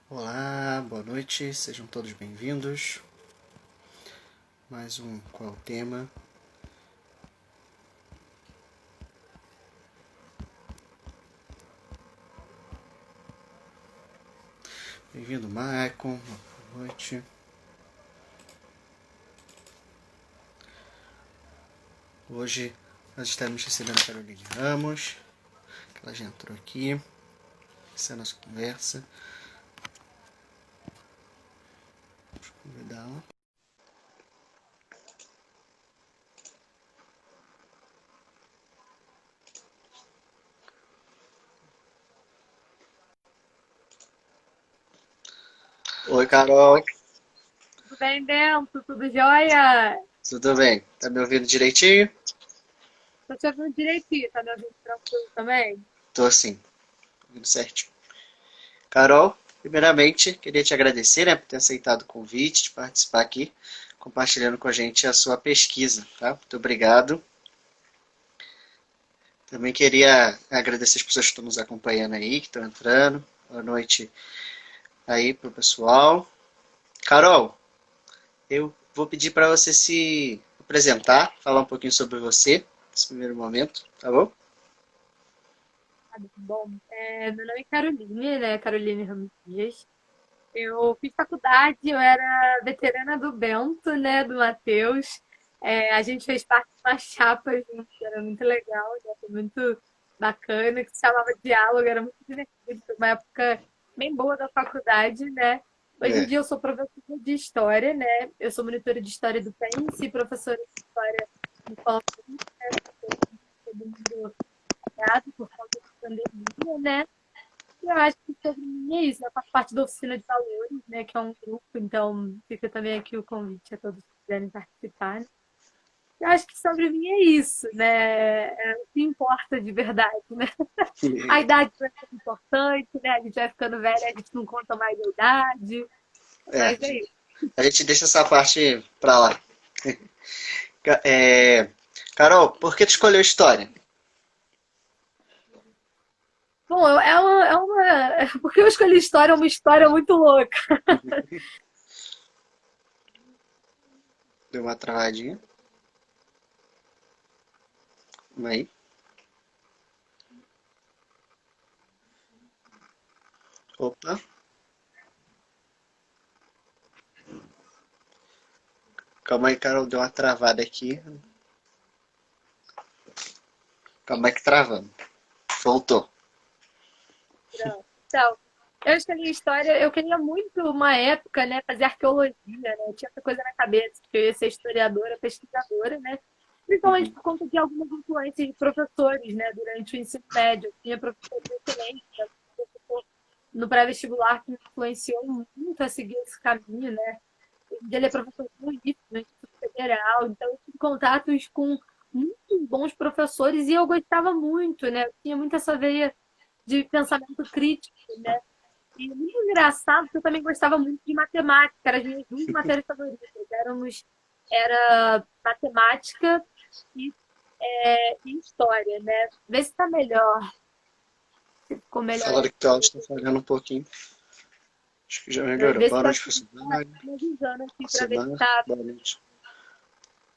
Olá, boa noite, sejam todos bem-vindos. Mais um Qual é o Tema? Bem-vindo, Maicon, boa noite. Hoje nós estaremos recebendo a Caroline Ramos, que ela já entrou aqui. Essa é a nossa conversa. Deixa eu convidá-la. Oi, Carol. Tudo bem, Bento? Tudo jóia? Tudo bem? Tá me ouvindo direitinho? Tô te ouvindo direitinho, tá me ouvindo tranquilo também? Tô sim, ouvindo certinho. Carol, primeiramente, queria te agradecer, né, por ter aceitado o convite de participar aqui, compartilhando com a gente a sua pesquisa, tá? Muito obrigado. Também queria agradecer as pessoas que estão nos acompanhando aí, que estão entrando. Boa noite aí pro pessoal. Carol, eu vou pedir para você se apresentar, falar um pouquinho sobre você, nesse primeiro momento, tá bom? Bom, meu nome é Caroline, né? Caroline Ramos Dias. Eu fiz faculdade, eu era veterana do Bento, né? Do Matheus. A gente fez parte de uma chapa junto, era muito legal, né? Foi muito bacana, que se chamava Diálogo, era muito divertido. Foi uma época bem boa da faculdade, né? Hoje em É, dia eu sou professora de História, né? Eu sou monitora de História do PENS e professora de História no Polo todo mundo parado por causa da pandemia, né? E eu acho que sobre mim é isso. Eu faço parte da Oficina de Valores, né? Que é um grupo, então fica também aqui o convite a todos que quiserem participar. Né? Eu acho que sobre mim é isso, né? É o que importa de verdade, né? A idade vai ser importante, né? A gente vai ficando velha, a gente não conta mais a idade, é, mas é isso. a gente deixa essa parte pra lá. É, Carol, por que tu escolheu história? Bom, porque eu escolhi história, é uma história muito louca. Deu uma travadinha. Aí. Opa. Calma aí, Carol, deu uma travada aqui. Calma aí que travando. Voltou. Então, eu escolhi história, eu queria muito uma época, né, fazer arqueologia, né? Eu tinha essa coisa na cabeça, que eu ia ser historiadora, pesquisadora, né? Principalmente Uhum. por conta de algumas influências de professores, né, durante o ensino médio. Eu tinha professores excelentes, né? Professor no pré-vestibular que me influenciou muito a seguir esse caminho, né? Ele é professor do IF, no Instituto Federal, então eu tive contatos com muitos bons professores e eu gostava muito, né? Eu tinha muito essa veia de pensamento crítico, né? E muito engraçado, porque eu também gostava muito de matemática, eram as minhas duas matérias favoritas. Era matemática e, e história, né? Vê se tá melhor, se ficou melhor Falaram aí. que teu áudio está falhando um pouquinho. Acho que já melhorou. Vê se Boa tá, noite, professor. tá me avisando aqui para ver se Silmar, tá, boa noite.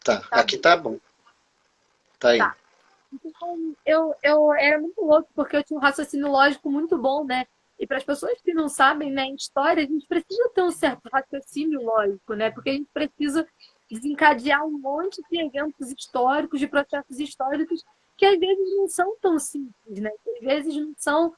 Tá, tá aqui bom. tá bom. Tá aí. Tá. Então, eu era muito louco, porque eu tinha um raciocínio lógico muito bom, né? E para as pessoas que não sabem, né, em história, a gente precisa ter um certo raciocínio lógico, né? Porque a gente precisa desencadear um monte de eventos históricos, de processos históricos, que às vezes não são tão simples, né? Que às vezes não são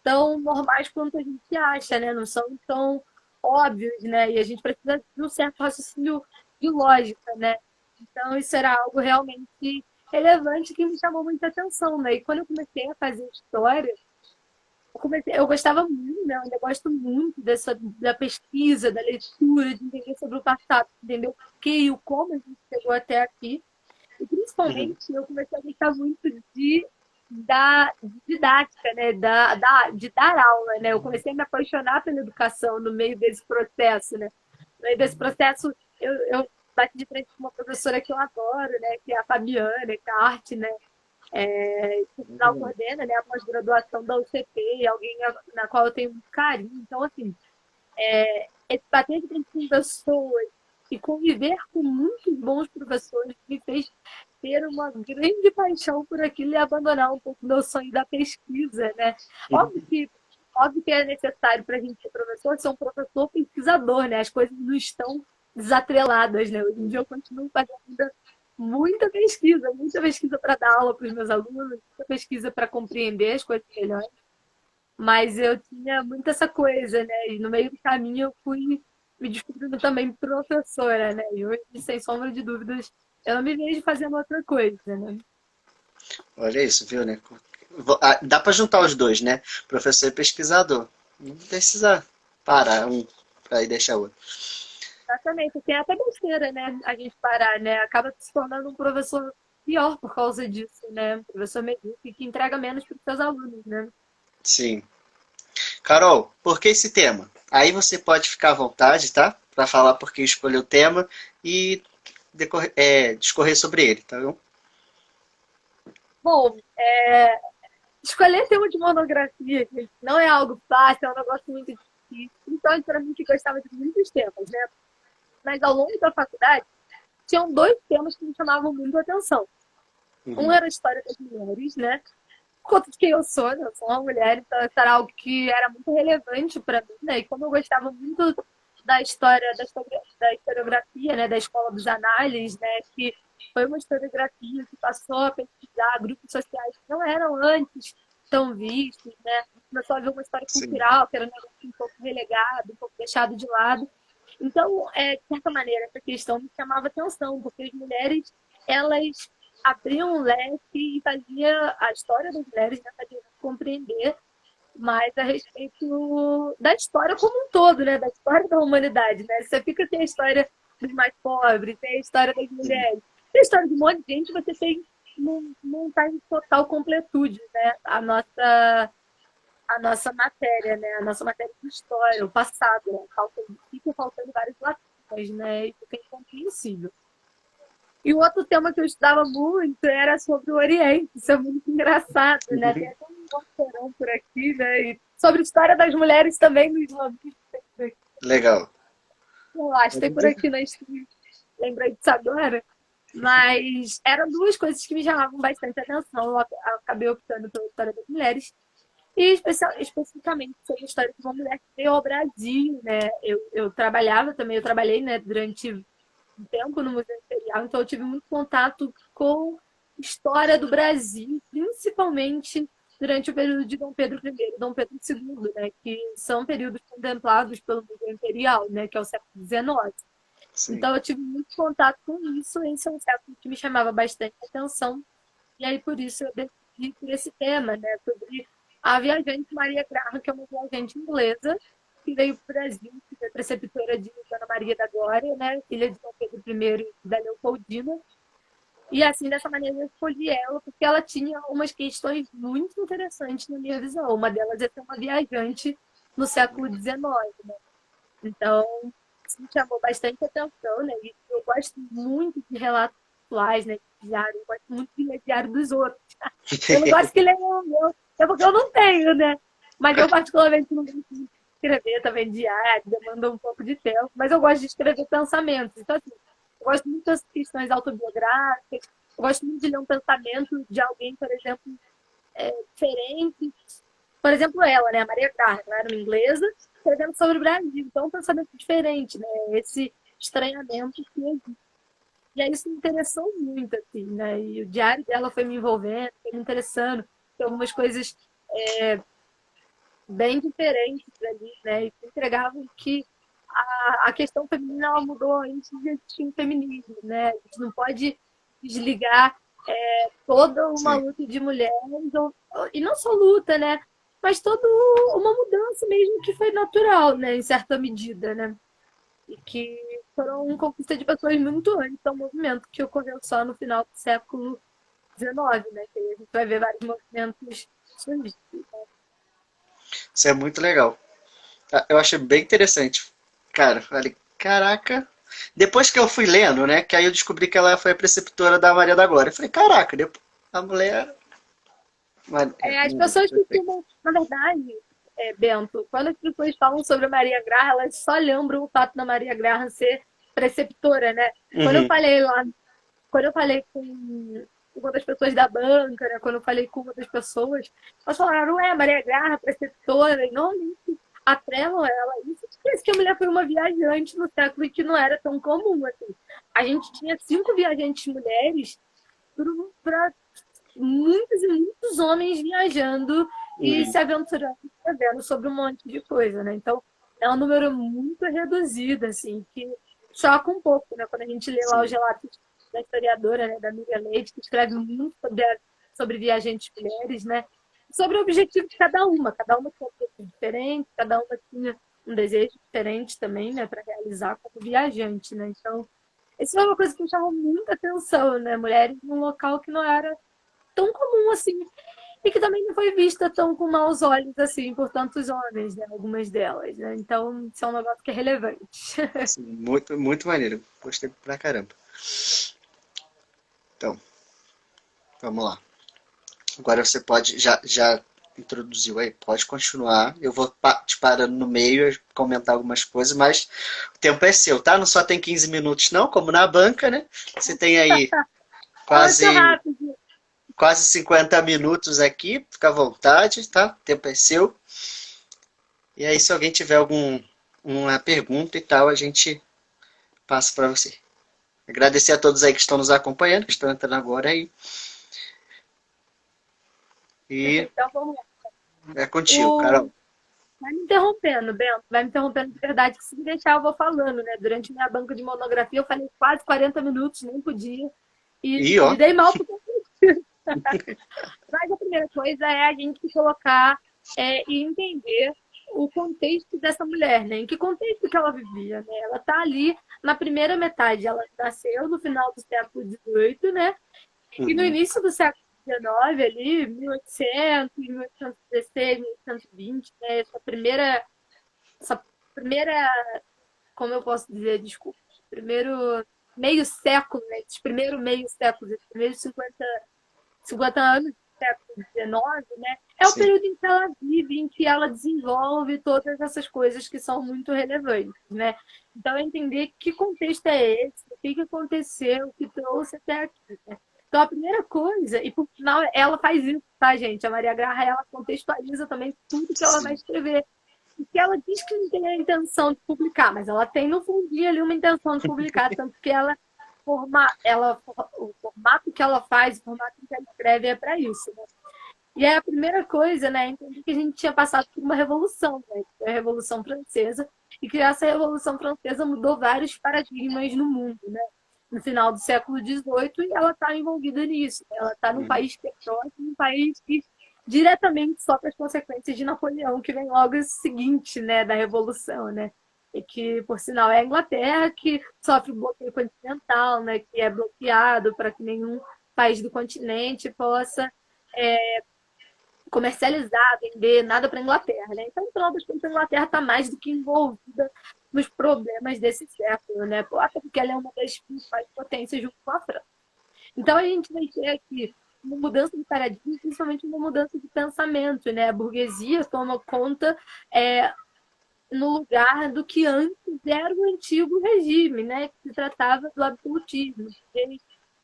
tão normais quanto a gente acha, né? Não são tão óbvios, né? E a gente precisa de um certo raciocínio de lógica, né? Então, isso era algo realmente relevante que me chamou muita atenção, né? E quando eu comecei a fazer história, eu gostava muito, né? Eu ainda gosto muito da pesquisa, da leitura, de entender sobre o passado, entender o que e o como a gente chegou até aqui. E Uhum. principalmente eu comecei a gostar muito da didática, né? De dar aula, né? Eu comecei a me apaixonar pela educação no meio desse processo, né? No meio desse processo, eu bati de frente com uma professora que eu adoro, né? Que é a Fabiana, que é a arte, né? Que afinal coordena, né? A pós-graduação da UCP, alguém na qual eu tenho muito carinho. Então, assim, esse bater de frente com pessoas e conviver com muitos bons professores me fez ter uma grande paixão por aquilo e abandonar um pouco meu sonho da pesquisa, né? Óbvio que, óbvio que é necessário para a gente ser professor, ser um professor pesquisador, né? As coisas não estão desatreladas, né? Hoje em dia eu continuo fazendo ainda muita pesquisa para dar aula para os meus alunos, muita pesquisa para compreender as coisas melhor. Mas eu tinha muito essa coisa, né? E no meio do caminho eu fui me descobrindo também professora, né? E hoje, sem sombra de dúvidas, eu não me vejo fazendo outra coisa, né? Olha isso, viu, né? Dá para juntar os dois, né? Professor e pesquisador. Não precisa parar um para ir deixar o outro. Exatamente. Tem até besteira, né? A gente parar, né? Acaba se tornando um professor pior por causa disso, né? Um professor medíocre que entrega menos para os seus alunos, né? Sim. Carol, por que esse tema? Aí você pode ficar à vontade, tá? Para falar por que escolheu o tema e discorrer sobre ele, tá bom? Bom, escolher tema de monografia, gente, não é algo fácil, é um negócio muito difícil. Então, para mim, que gostava de muitos temas, né? Mas ao longo da faculdade, tinham dois temas que me chamavam muito a atenção. Um Uhum. era a história das mulheres, né? Por conta de quem eu sou, né? Eu sou uma mulher, então isso era algo que era muito relevante para mim, né? E como eu gostava muito da historiografia, né? Da escola dos análises, né? Que foi uma historiografia que passou a pesquisar grupos sociais que não eram antes tão vistos, né? Começou a ver uma história Sim. cultural, que era um negócio um pouco relegado, um pouco deixado de lado. Então, de certa maneira, essa questão me chamava atenção, porque as mulheres, elas abriam um leque e fazia a história das mulheres, né, fazia compreender mais a respeito da história como um todo, né, da história da humanidade, né? Você fica sem a história dos mais pobres, tem a história das Sim. mulheres, tem a história de um monte de gente, você tem não está em total completude, né? A nossa matéria, né? A nossa matéria de história, o passado, né? Fica faltando várias lacunas, né? E fica incompreensível. E o outro tema que eu estudava muito era sobre o Oriente. Isso é muito engraçado, né? Tem até um restaurante por aqui, né? E sobre a história das mulheres também no islamismo. Legal. Eu acho, tem por aqui na stream. Lembrei disso agora. Mas eram duas coisas que me chamavam bastante atenção. Eu acabei optando pela história das mulheres. E especificamente sobre a história de uma mulher que veio ao Brasil, né? Eu trabalhava também, eu trabalhei, né, durante um tempo no Museu Imperial, então eu tive muito contato com história do Brasil, principalmente durante o período de Dom Pedro I e Dom Pedro II, né, que são períodos contemplados pelo Museu Imperial, né, que é o século XIX. Sim. Então eu tive muito contato com isso, esse é um século que me chamava bastante atenção, e aí por isso eu decidi por esse tema, né, sobre a viajante Maria Graham, que é uma viajante inglesa, que veio para o Brasil, que foi preceptora de Ana Maria da Glória, né, filha de Dom Pedro I e da Leopoldina. E assim, dessa maneira, eu escolhi ela, porque ela tinha umas questões muito interessantes na minha visão. Uma delas é ser uma viajante no século XIX, né? Então, isso me chamou bastante atenção, né? E eu gosto muito de relatos atuais, né? De diário, eu gosto muito de ler diário dos outros. Eu não gosto que leiam o meu, é porque eu não tenho, né? Mas eu particularmente não gosto de escrever também diário, demanda um pouco de tempo, mas eu gosto de escrever pensamentos. Então, assim, eu gosto muito das questões autobiográficas, eu gosto muito de ler um pensamento de alguém, por exemplo, diferente. Por exemplo, ela, né, a Maria Graham, ela era uma inglesa, escrevendo sobre o Brasil. Então, um pensamento diferente, né? Esse estranhamento que existe. E aí isso me interessou muito, assim, né? E o diário dela foi me envolvendo, foi me interessando. Tem algumas coisas bem diferentes ali, né? E que entregavam que a questão feminina ela mudou antes de existir um feminismo, né? A gente não pode desligar toda uma Sim. luta de mulheres, e não só luta, né? Mas toda uma mudança mesmo que foi natural, né? Em certa medida, né? E que foram conquista de pessoas muito antes do movimento que ocorreu só no final do século XIX, né? Que aí a gente vai ver vários movimentos surgir. Isso é muito legal. Eu achei bem interessante. Cara, falei, caraca. Depois que eu fui lendo, né? Que aí eu descobri que ela foi a preceptora da Maria da Glória. Eu falei, caraca, depois, a mulher. As Não, pessoas perfeito. costumam, na verdade, Bento, quando as pessoas falam sobre a Maria Graham, elas só lembram o fato da Maria Graham ser preceptora, né? Quando eu Uhum. falei lá, quando eu falei com uma das pessoas da banca, né? Quando eu falei com uma das pessoas, elas falaram, ué, Maria Graham, preceptora, e normalmente atrelam ela. Isso esquece que a mulher foi uma viajante no século e que não era tão comum, assim. A gente tinha 5 viajantes mulheres para muitos e muitos homens viajando e Uhum. se aventurando, escrevendo sobre um monte de coisa, né? Então, é um número muito reduzido, assim, que choca um pouco, né? Quando a gente lê lá os Sim. relatos da historiadora, né, da Miriam Leite, que escreve muito sobre viajantes mulheres, né? Sobre o objetivo de cada uma tinha um objetivo diferente, cada uma tinha um desejo diferente também, né, para realizar como viajante, né? Então, isso é uma coisa que me chamou muita atenção, né? Mulheres num local que não era tão comum assim, e que também não foi vista tão com maus olhos assim por tantos homens, né? Algumas delas, né? Então, isso é um negócio que é relevante. Sim, muito, muito maneiro. Gostei pra caramba. Então, vamos lá. Agora você pode, já introduziu aí, pode continuar. Eu vou te parando no meio, comentar algumas coisas, mas o tempo é seu, tá? Não só tem 15 minutos, não, como na banca, né? Você tem aí É muito quase, rápido. quase 50 minutos aqui, fica à vontade, tá? O tempo é seu. E aí, se alguém tiver uma pergunta e tal, a gente passa para você. Agradecer a todos aí que estão nos acompanhando, que estão entrando agora aí. E Então, vamos lá. é contigo, O... Carol. Vai me interrompendo, Bento. Vai me interrompendo de verdade, que se me deixar eu vou falando, né? Durante minha banca de monografia eu falei quase 40 minutos, nem podia. E E ó, me dei mal porque mas a primeira coisa é a gente colocar e entender o contexto dessa mulher, né? Em que contexto que ela vivia, né? Ela está ali na primeira metade, ela nasceu no final do século XVIII, né? E no uhum, início do século XIX, ali, 1800, 1816, 1820, né? Essa primeira, como eu posso dizer, desculpa, primeiro meio século, né? Esse primeiro meio século, esses primeiros 50 anos do século XIX, né? É o sim, período em que ela vive, em que ela desenvolve todas essas coisas que são muito relevantes, né? Então, entender que contexto é esse, o que aconteceu, o que trouxe até aqui, né? Então, a primeira coisa, e por final, ela faz isso, tá, gente? A Maria Graha, ela contextualiza também tudo que ela vai sim, escrever. E que ela diz que não tem a intenção de publicar, mas ela tem no fundinho ali uma intenção de publicar, tanto que o formato que ela faz, o formato que ela escreve é para isso, né? E aí a primeira coisa, né, entender que a gente tinha passado por uma revolução, né, que foi a Revolução Francesa, e que essa Revolução Francesa mudou vários paradigmas no mundo, né? No final do século XVIII, e ela está envolvida nisso. Né? Ela está num uhum, país que é próximo, um país que diretamente sofre as consequências de Napoleão, que vem logo seguinte, né, da Revolução, né? E que, por sinal, é a Inglaterra que sofre o bloqueio continental, né, que é bloqueado para que nenhum país do continente possa comercializar, vender nada para a Inglaterra. Né? Então, no final das contas, a Inglaterra está mais do que envolvida nos problemas desse século, né? Até porque ela é uma das principais potências junto com a França. Então, a gente vai ter aqui uma mudança de paradigma, principalmente uma mudança de pensamento, né? A burguesia toma conta no lugar do que antes era o antigo regime, né? Que se tratava do absolutismo,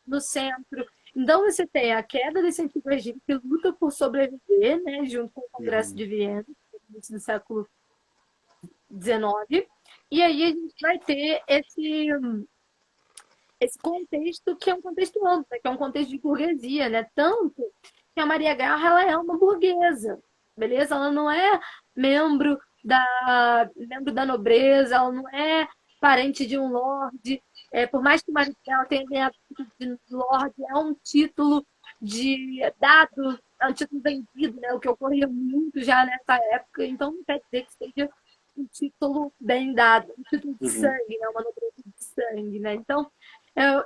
no centro. Então você tem a queda desse antigo regime que luta por sobreviver, né? Junto com o Congresso uhum, de Viena, no início do século XIX. E aí a gente vai ter esse contexto que é um contexto amplo, né? Que é um contexto de burguesia, né? Tanto que a Maria Garra ela é uma burguesa, beleza? Ela não é membro membro da nobreza, ela não é parente de um lorde. Por mais que o marido dela tenha ganhado o título de lorde, é um título dado, é um título vendido, né? O que ocorria muito já nessa época. Então não quer dizer que seja um título bem dado, um título de uhum, sangue, né? Uma nobreza de sangue, né? Então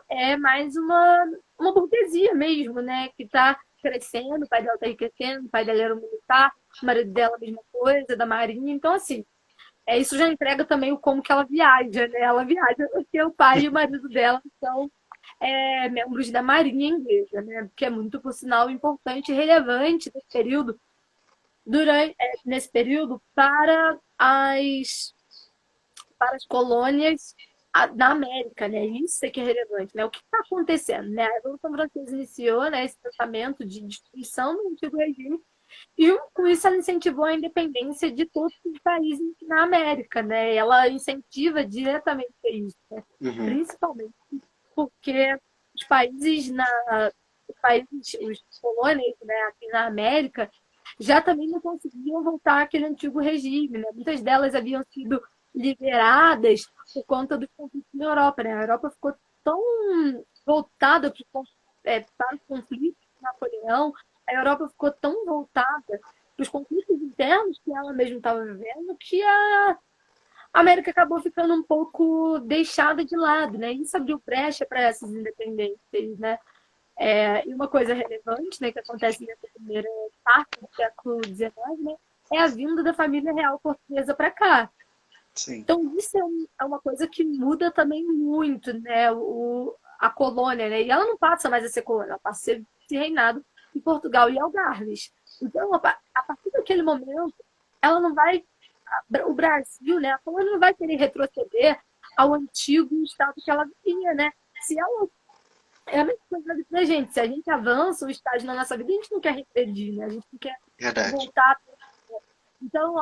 é mais uma burguesia mesmo, né? Que está crescendo, o pai dela está enriquecendo, o pai dela era um militar, o marido dela a mesma coisa, da marinha. Então, assim, isso já entrega também o como que ela viaja, né? Ela viaja porque o pai e o marido dela são membros da marinha inglesa, né? Que é muito, por sinal, importante e relevante nesse período, nesse período para as colônias na América, né? Isso é que é relevante, né? O que está acontecendo, né? A Revolução Francesa iniciou, né, esse pensamento de destruição do antigo regime e com isso ela incentivou a independência de todos os países na América, né? Ela incentiva diretamente isso, né? Uhum. Principalmente porque os países os colônias, né, aqui na América, já também não conseguiam voltar àquele antigo regime, né? Muitas delas haviam sido liberadas por conta dos conflitos na Europa, né? A Europa ficou tão voltada para os conflitos de Napoleão, a Europa ficou tão voltada para os conflitos internos que ela mesma estava vivendo, que a América acabou ficando um pouco deixada de lado, né? Isso abriu brecha para essas independências, né? E uma coisa relevante, né, que acontece nessa primeira parte do século XIX, né, é a vinda da família real portuguesa para cá. Sim, Então, isso é uma coisa que muda também muito, né, a colônia, né? E ela não passa mais a ser colônia, ela passa a ser reinado em Portugal e Algarves. Então, a partir daquele momento, ela não vai, o Brasil, né, a colônia não vai querer retroceder ao antigo estado que ela vivia, né? Se ela é a mesma coisa da gente. Se a gente avança um estágio na nossa vida, a gente não quer regredir, né? A gente não quer verdade. voltar. Então,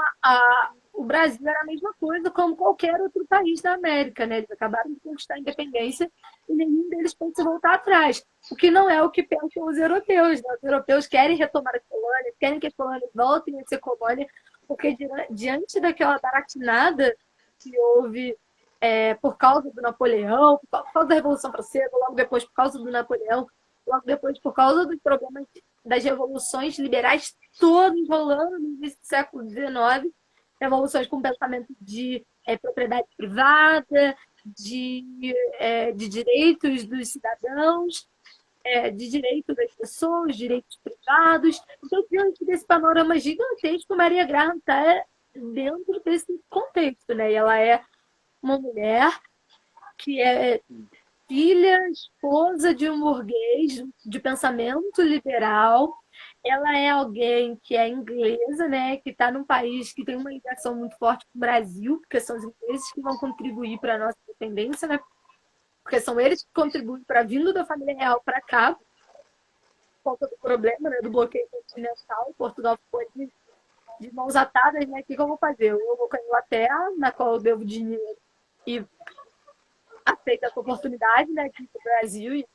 o Brasil era a mesma coisa como qualquer outro país da América, né? Eles acabaram de conquistar a independência e nenhum deles pode se voltar atrás. O que não é o que pensam os europeus, né? Os europeus querem retomar as colônias, querem que as colônias voltem a ser colônia, porque diante daquela baratinada que houve por causa do Napoleão, por causa da Revolução Francesa, logo depois por causa do Napoleão, logo depois por causa dos problemas das revoluções liberais todas rolando no início do século XIX, revoluções com pensamento de propriedade privada, de direitos dos cidadãos, de direito das pessoas, direitos privados. Então, diante desse panorama gigantesco, Maria Graham está dentro desse contexto, né? E ela é uma mulher que é filha, esposa de um burguês de pensamento liberal. Ela é alguém que é inglesa, né? Que está num país que tem uma ligação muito forte com o Brasil, porque são os ingleses que vão contribuir para a nossa independência, né? Porque são eles que contribuem para a vinda da família real para cá, por conta do problema, né? Do bloqueio continental. Portugal ficou de mãos atadas, né? O que eu vou fazer? Eu vou com a Inglaterra, na qual eu devo dinheiro e aceita essa oportunidade, né, de ir para o Brasil e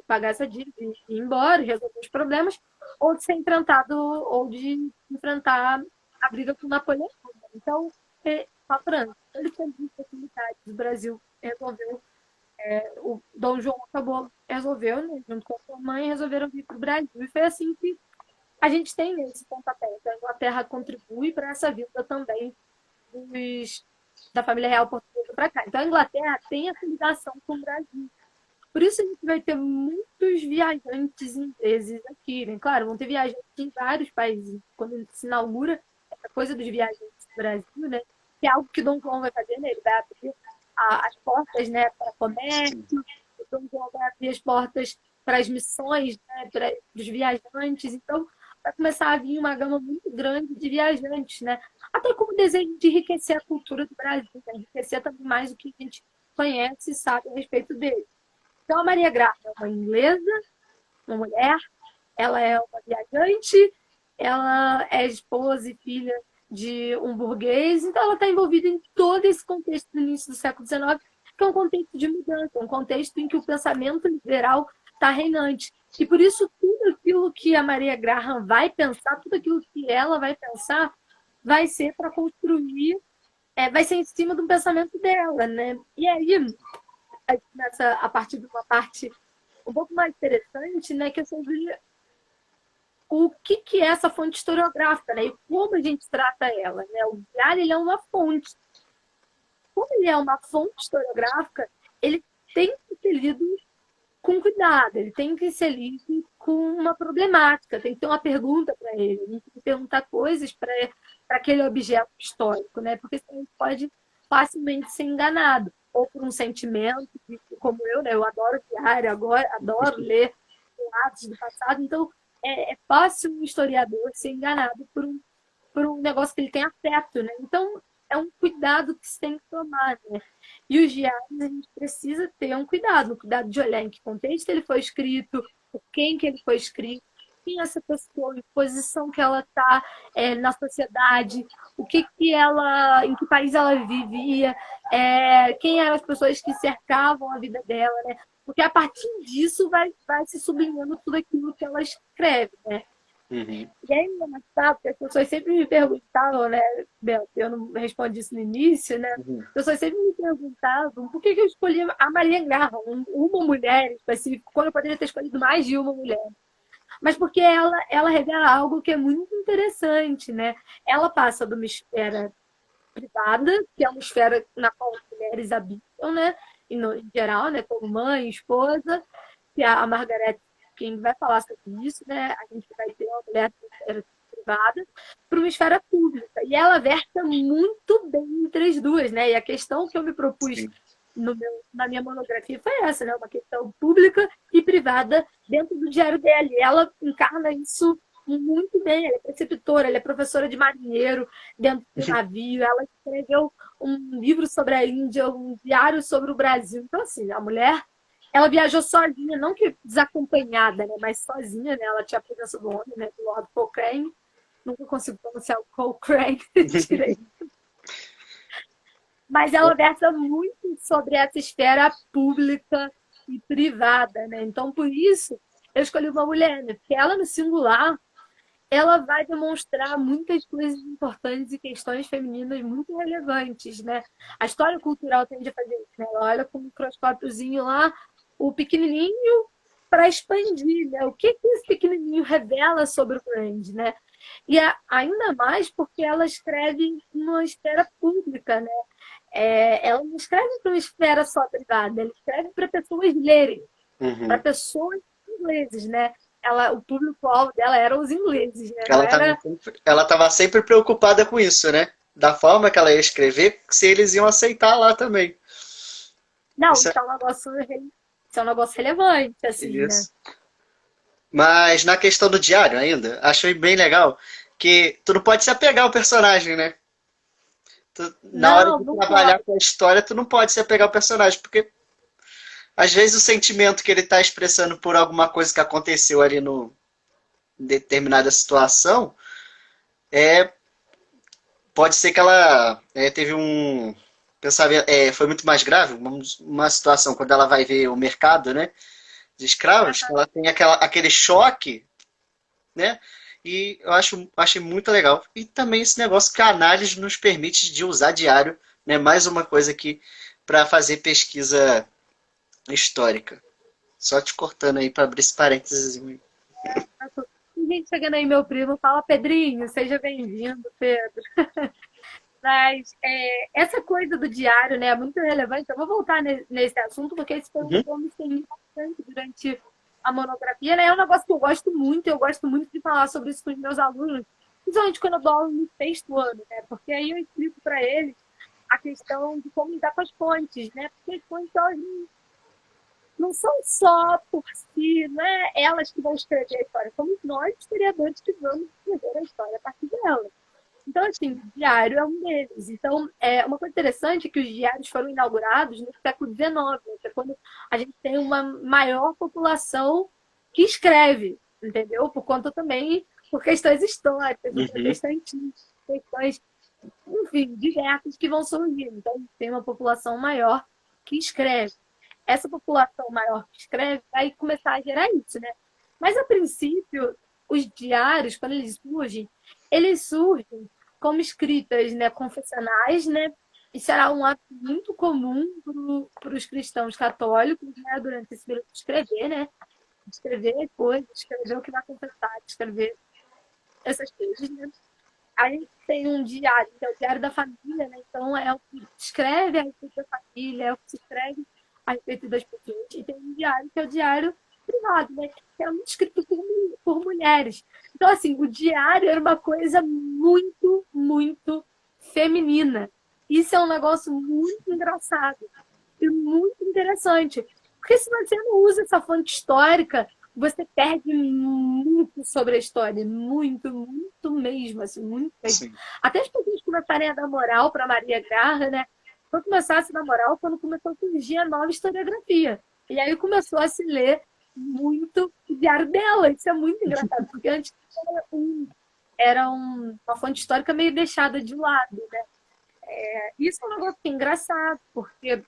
pagar essa dívida e ir embora, resolver os problemas, ou de ser enfrentado, ou de enfrentar a briga com o Napoleão. Então, a França, ele tem muitas facilidades. O Brasil resolveu, o Dom João resolveu, né, junto com a sua mãe, resolveram vir para o Brasil. E foi assim que a gente tem esse pontapé. Então, a Inglaterra contribui para essa vinda também dos, da família real portuguesa para cá. Então, a Inglaterra tem essa ligação com o Brasil. Por isso, a gente vai ter muitos viajantes ingleses aqui. Né? Claro, vão ter viajantes em vários países. Quando se inaugura essa coisa dos viajantes do Brasil, né? Que é algo que o Dom João vai fazer, né? Ele vai abrir as portas, né, para Sim. comércio, o Dom João vai abrir as portas para as missões, né, para os viajantes. Então, vai começar a vir uma gama muito grande de viajantes, né? Até como desejo de enriquecer a cultura do Brasil, né? Enriquecer também mais o que a gente conhece e sabe a respeito dele. Então, a Maria Graça é uma inglesa, uma mulher, ela é uma viajante, ela é esposa e filha de um burguês, então ela está envolvida em todo esse contexto do início do século XIX, que é um contexto de mudança, um contexto em que o pensamento liberal está reinante. E por isso, tudo aquilo que a Maria Graham vai pensar, tudo aquilo que ela vai pensar, vai ser para construir, vai ser em cima do pensamento dela, né? E aí, a gente começa a partir de uma parte um pouco mais interessante, né, que é sobre o que é essa fonte historiográfica, né, e como a gente trata ela, né? O diário ele é uma fonte. Como ele é uma fonte historiográfica, ele tem que ser lido com cuidado, ele tem que ser lido com uma problemática, tem que ter uma pergunta para ele, a gente tem que perguntar coisas para aquele objeto histórico, né? Porque senão a gente pode facilmente ser enganado, ou por um sentimento, como eu, né? Eu adoro diário, agora adoro ler relatos do passado, então é fácil um historiador ser enganado por um negócio que ele tem afeto, né? Então, é um cuidado que se tem que tomar, né? E os diários, a gente precisa ter um cuidado de olhar em que contexto ele foi escrito, por quem que ele foi escrito, quem é essa pessoa, em que posição que ela está na sociedade, o que que ela, em que país ela vivia, quem eram as pessoas que cercavam a vida dela, né? Porque a partir disso vai se sublinhando tudo aquilo que ela escreve, né? Uhum. E aí, no WhatsApp, porque as pessoas sempre me perguntavam, né, Bel, eu não respondi isso no início, né? Uhum. As pessoas sempre me perguntavam por que que eu escolhi a Maria Graham, uma mulher específica, quando eu poderia ter escolhido mais de uma mulher. Mas porque ela revela algo que é muito interessante, né? Ela passa de uma esfera privada, que é uma esfera na qual as mulheres habitam, né? E no, em geral, né? Como mãe, esposa, que a Margaret quem vai falar sobre isso, né? A gente vai ter uma mulher de esfera privada para uma esfera pública. E ela versa muito bem entre as duas, né? E a questão que eu me propus Sim. na minha monografia foi essa, né? Uma questão pública e privada dentro do diário dela. E ela encarna isso muito bem. Ela é preceptora, ela é professora de marinheiro dentro do navio. Ela escreveu um livro sobre a Índia, um diário sobre o Brasil. Então, assim, a mulher ela viajou sozinha, não que desacompanhada, né? Mas sozinha, né? Ela tinha a presença do homem, né? Do Lord Cochrane. Nunca consigo pronunciar o Cochrane direito. Mas ela versa muito sobre essa esfera pública e privada, né? Então, por isso, eu escolhi uma mulher, né? Porque ela, no singular, ela vai demonstrar muitas coisas importantes e questões femininas muito relevantes, né? A história cultural tende a fazer isso, né? Ela olha com um microscópiozinho lá, o pequenininho para expandir, né? O que que esse pequenininho revela sobre o grande, né? E ainda mais porque ela escreve numa esfera pública, né? Ela não escreve para uma esfera só privada, ela escreve para pessoas lerem, para Uhum. pessoas ingleses, né? O público-alvo dela eram os ingleses, né? Não Ela era. estava sempre preocupada com isso, né? Da forma que ela ia escrever, se eles iam aceitar lá também. Não, Isso isso é é um negócio, isso é um negócio relevante, assim, né? isso. Mas na questão do diário ainda, achei bem legal que tu não pode se apegar ao personagem, né? Na hora Não, de não trabalhar pode. com a história, tu não pode se apegar ao personagem, porque às vezes o sentimento que ele está expressando por alguma coisa que aconteceu ali no em determinada situação é pode ser que ela teve um pensamento, foi muito mais grave, uma situação quando ela vai ver o mercado, né, de escravos, ela tem aquele choque, né? E eu achei muito legal. E também esse negócio que a análise nos permite de usar diário, né? Mais uma coisa aqui para fazer pesquisa histórica. Só te cortando aí para abrir esse parênteses. Tem gente chegando aí, meu primo, fala, Pedrinho, seja bem-vindo, Pedro. Mas essa coisa do diário, né, é muito relevante. Eu vou voltar nesse assunto, porque esse foi um Uhum, ponto que me bastante durante a monografia, né? É um negócio que eu gosto muito de falar sobre isso com os meus alunos, principalmente quando eu dou aula no sexto ano, né? Porque aí eu explico para eles a questão de como lidar com as fontes, né? Porque as fontes, elas não são só por si, não é elas que vão escrever a história, somos nós, historiadores, que vamos escrever a história a partir delas. Então, assim, o diário é um deles. Então, uma coisa interessante é que os diários foram inaugurados no século XIX, que é quando a gente tem uma maior população que escreve, entendeu? Por conta também, por questões históricas, do uhum, protestantismo, questões, enfim, diversas que vão surgindo. Então, a gente tem uma população maior que escreve. Essa população maior que escreve vai começar a gerar isso, né? Mas, a princípio, os diários, quando eles surgem como escritas, né, confessionais, né? Isso era um ato muito comum para os cristãos católicos, né, durante esse período de escrever, né? Escrever coisas, escrever o que vai confessar, escrever essas coisas, né? A gente tem um diário, que é o diário da família, né? Então é o que escreve a respeito da família, é o que se escreve a respeito das pessoas. E tem um diário que é o diário privado, né? Que é um escrito por mulheres. Então, assim, o diário era uma coisa muito, muito feminina. Isso é um negócio muito engraçado e muito interessante. Porque se você não usa essa fonte histórica, você perde muito sobre a história, muito, muito mesmo, assim, muito mesmo. Sim. Até as pessoas começarem a dar moral para Maria Graham, né? Foi começar a se dar moral quando começou a surgir a nova historiografia. E aí começou a se ler muito o diário dela. Isso é muito engraçado, porque antes uma fonte histórica meio deixada de lado, né? Isso é um negócio que é engraçado, porque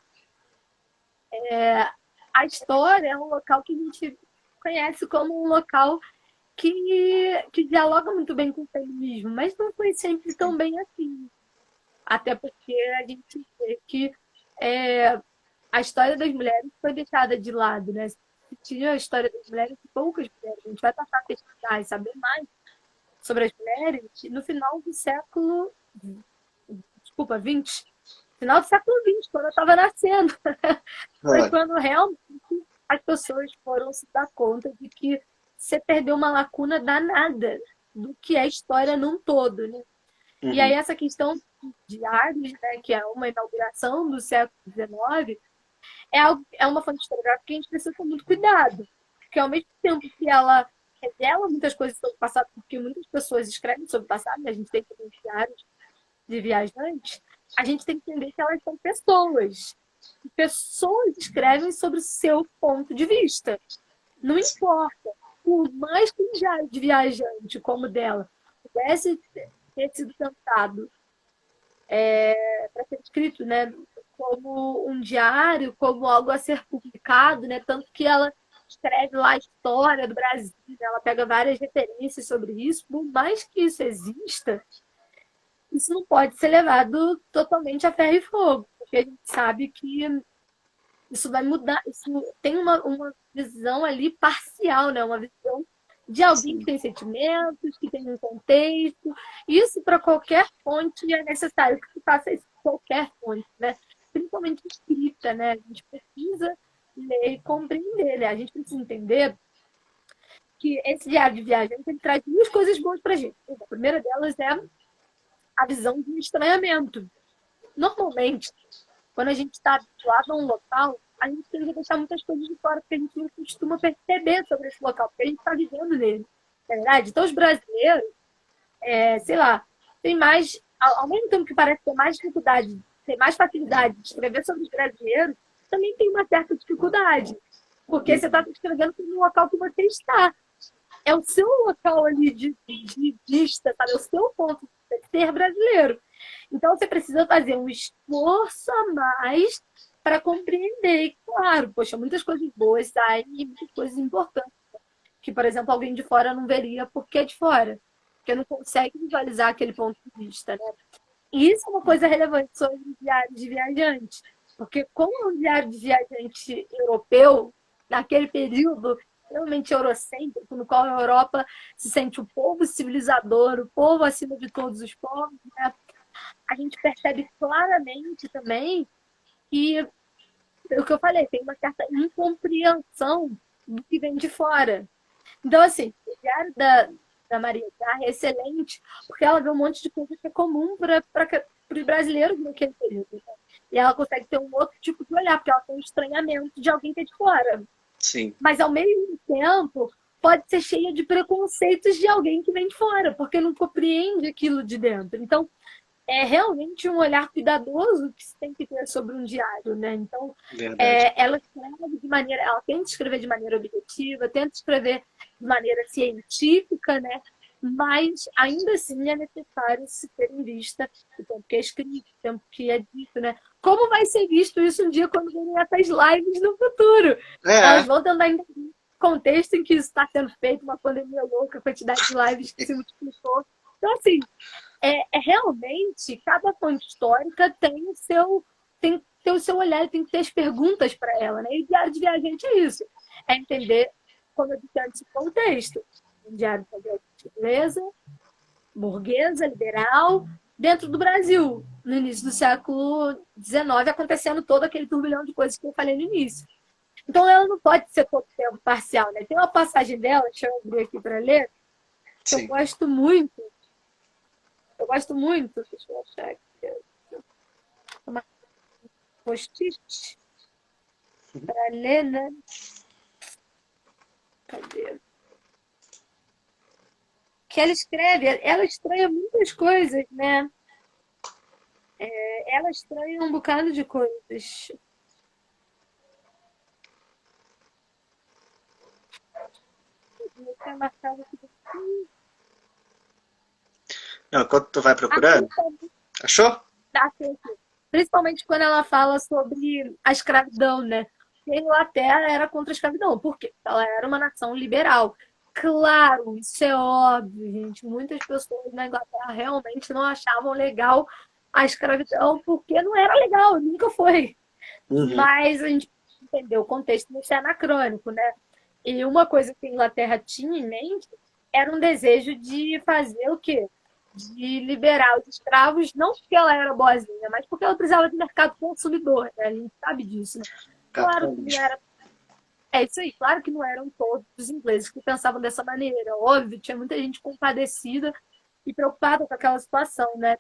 a história é um local que a gente conhece como um local que dialoga muito bem com o feminismo, mas não foi sempre tão Sim. bem assim. Até porque a gente vê que é, a história das mulheres foi deixada de lado, né? Se tinha a história das mulheres, poucas mulheres. A gente vai passar a pesquisar e saber mais sobre as mulheres no final do século, desculpa, 20. Final do século 20, quando eu estava nascendo. Foi É. quando realmente as pessoas foram se dar conta de que você perdeu uma lacuna danada do que é a história num todo, né? E aí Uhum. essa questão de Ares, né, que é uma inauguração do século XIX, é uma fonte historiográfica que a gente precisa ter muito cuidado. Porque ao mesmo tempo que ela revela muitas coisas sobre o passado, porque muitas pessoas escrevem sobre o passado, né? A gente tem que ter diários de viajantes, a gente tem que entender que elas são pessoas. E pessoas escrevem sobre o seu ponto de vista. Não Sim. importa. Por mais que um diário de viajante como o dela pudesse ter sido tentado para ser escrito, né, como um diário, como algo a ser publicado, né, tanto que ela escreve lá a história do Brasil, né, ela pega várias referências sobre isso, por mais que isso exista, isso não pode ser levado totalmente a ferro e fogo, porque a gente sabe que isso vai mudar, isso tem uma visão ali parcial, né? Uma visão de alguém que Sim. tem sentimentos, que tem um contexto. Isso para qualquer fonte é necessário que se faça isso em qualquer fonte, né? Principalmente escrita, né? A gente precisa ler e compreender, né? A gente precisa entender que esse diário de viagem ele traz duas coisas boas para a gente. A primeira delas é a visão de um estranhamento. Normalmente, quando a gente está habituado a um local, a gente tem que deixar muitas coisas de fora, porque a gente não costuma perceber sobre esse local, porque a gente está vivendo nele. Na verdade, então os brasileiros, sei lá, tem mais, ao mesmo tempo que parece ter mais dificuldade, ter mais facilidade de escrever sobre os brasileiros, também tem uma certa dificuldade, porque você está Uhum. escrevendo sobre um local que você está. É o seu local ali de vista, sabe? É o seu ponto de ser brasileiro. Então você precisa fazer um esforço a mais para compreender. E, claro, poxa, muitas coisas boas saem e muitas coisas importantes. Que, por exemplo, alguém de fora não veria porque é de fora. Porque não consegue visualizar aquele ponto de vista, né? E isso é uma coisa relevante sobre os diários de viajante. Porque como é um diário de viajante europeu, naquele período realmente eurocêntrico, no qual a Europa se sente o povo civilizador, o povo acima de todos os povos, né? A gente percebe claramente também que, o que eu falei, tem uma certa incompreensão do que vem de fora. Então, assim, o diário da Maria Garra é excelente, porque ela vê um monte de coisa que é comum para os brasileiros naquele período. Né? E ela consegue ter um outro tipo de olhar, porque ela tem um estranhamento de alguém que é de fora. Sim. Mas, ao mesmo tempo, pode ser cheia de preconceitos de alguém que vem de fora, porque não compreende aquilo de dentro. Então, é realmente um olhar cuidadoso que se tem que ter sobre um diário, né? Então, Verdade. ela escreve de maneira, ela tenta escrever de maneira objetiva, tenta escrever de maneira científica, né? Mas ainda assim é necessário se ter em vista o tempo que é escrito, o tempo que é dito, né? Como vai ser visto isso um dia quando verem essas lives no futuro? Elas É. vão tentar entender o contexto em que isso está sendo feito, uma pandemia louca, a quantidade de lives que se multiplicou. Então, assim, realmente cada fonte histórica tem o seu olhar, tem que ter as perguntas para ela, né? E o diário de viajante é isso, é entender, como eu disse antes, o contexto. Um diário de viajante inglesa, burguesa, liberal, dentro do Brasil, no início do século XIX, acontecendo todo aquele turbilhão de coisas que eu falei no início. Então ela não pode ser todo tempo parcial, né? Tem uma passagem dela, deixa eu abrir aqui para ler, que Sim. eu gosto muito, deixa eu achar aqui, uma post-it para ler, né? Cadê? Que ela estranha muitas coisas, né? Ela estranha um bocado de coisas. Eu tinha marcado aqui. Não, enquanto tu vai Ah, procurando. Achou? aqui. Principalmente quando ela fala sobre a escravidão, né? Que a Inglaterra era contra a escravidão. Por quê? Ela era uma nação liberal. Claro, isso é óbvio, gente. Muitas pessoas na Inglaterra realmente não achavam legal a escravidão, porque não era legal, nunca foi. Uhum. Mas a gente entendeu o contexto desse anacrônico, né? E uma coisa que a Inglaterra tinha em mente era um desejo de fazer o quê? De liberar os escravos, não porque ela era boazinha, mas porque ela precisava de mercado consumidor, né? A gente sabe disso, né? Claro que não Capitalismo. era. É isso aí, claro que não eram todos os ingleses que pensavam dessa maneira. Óbvio, tinha muita gente compadecida e preocupada com aquela situação, né?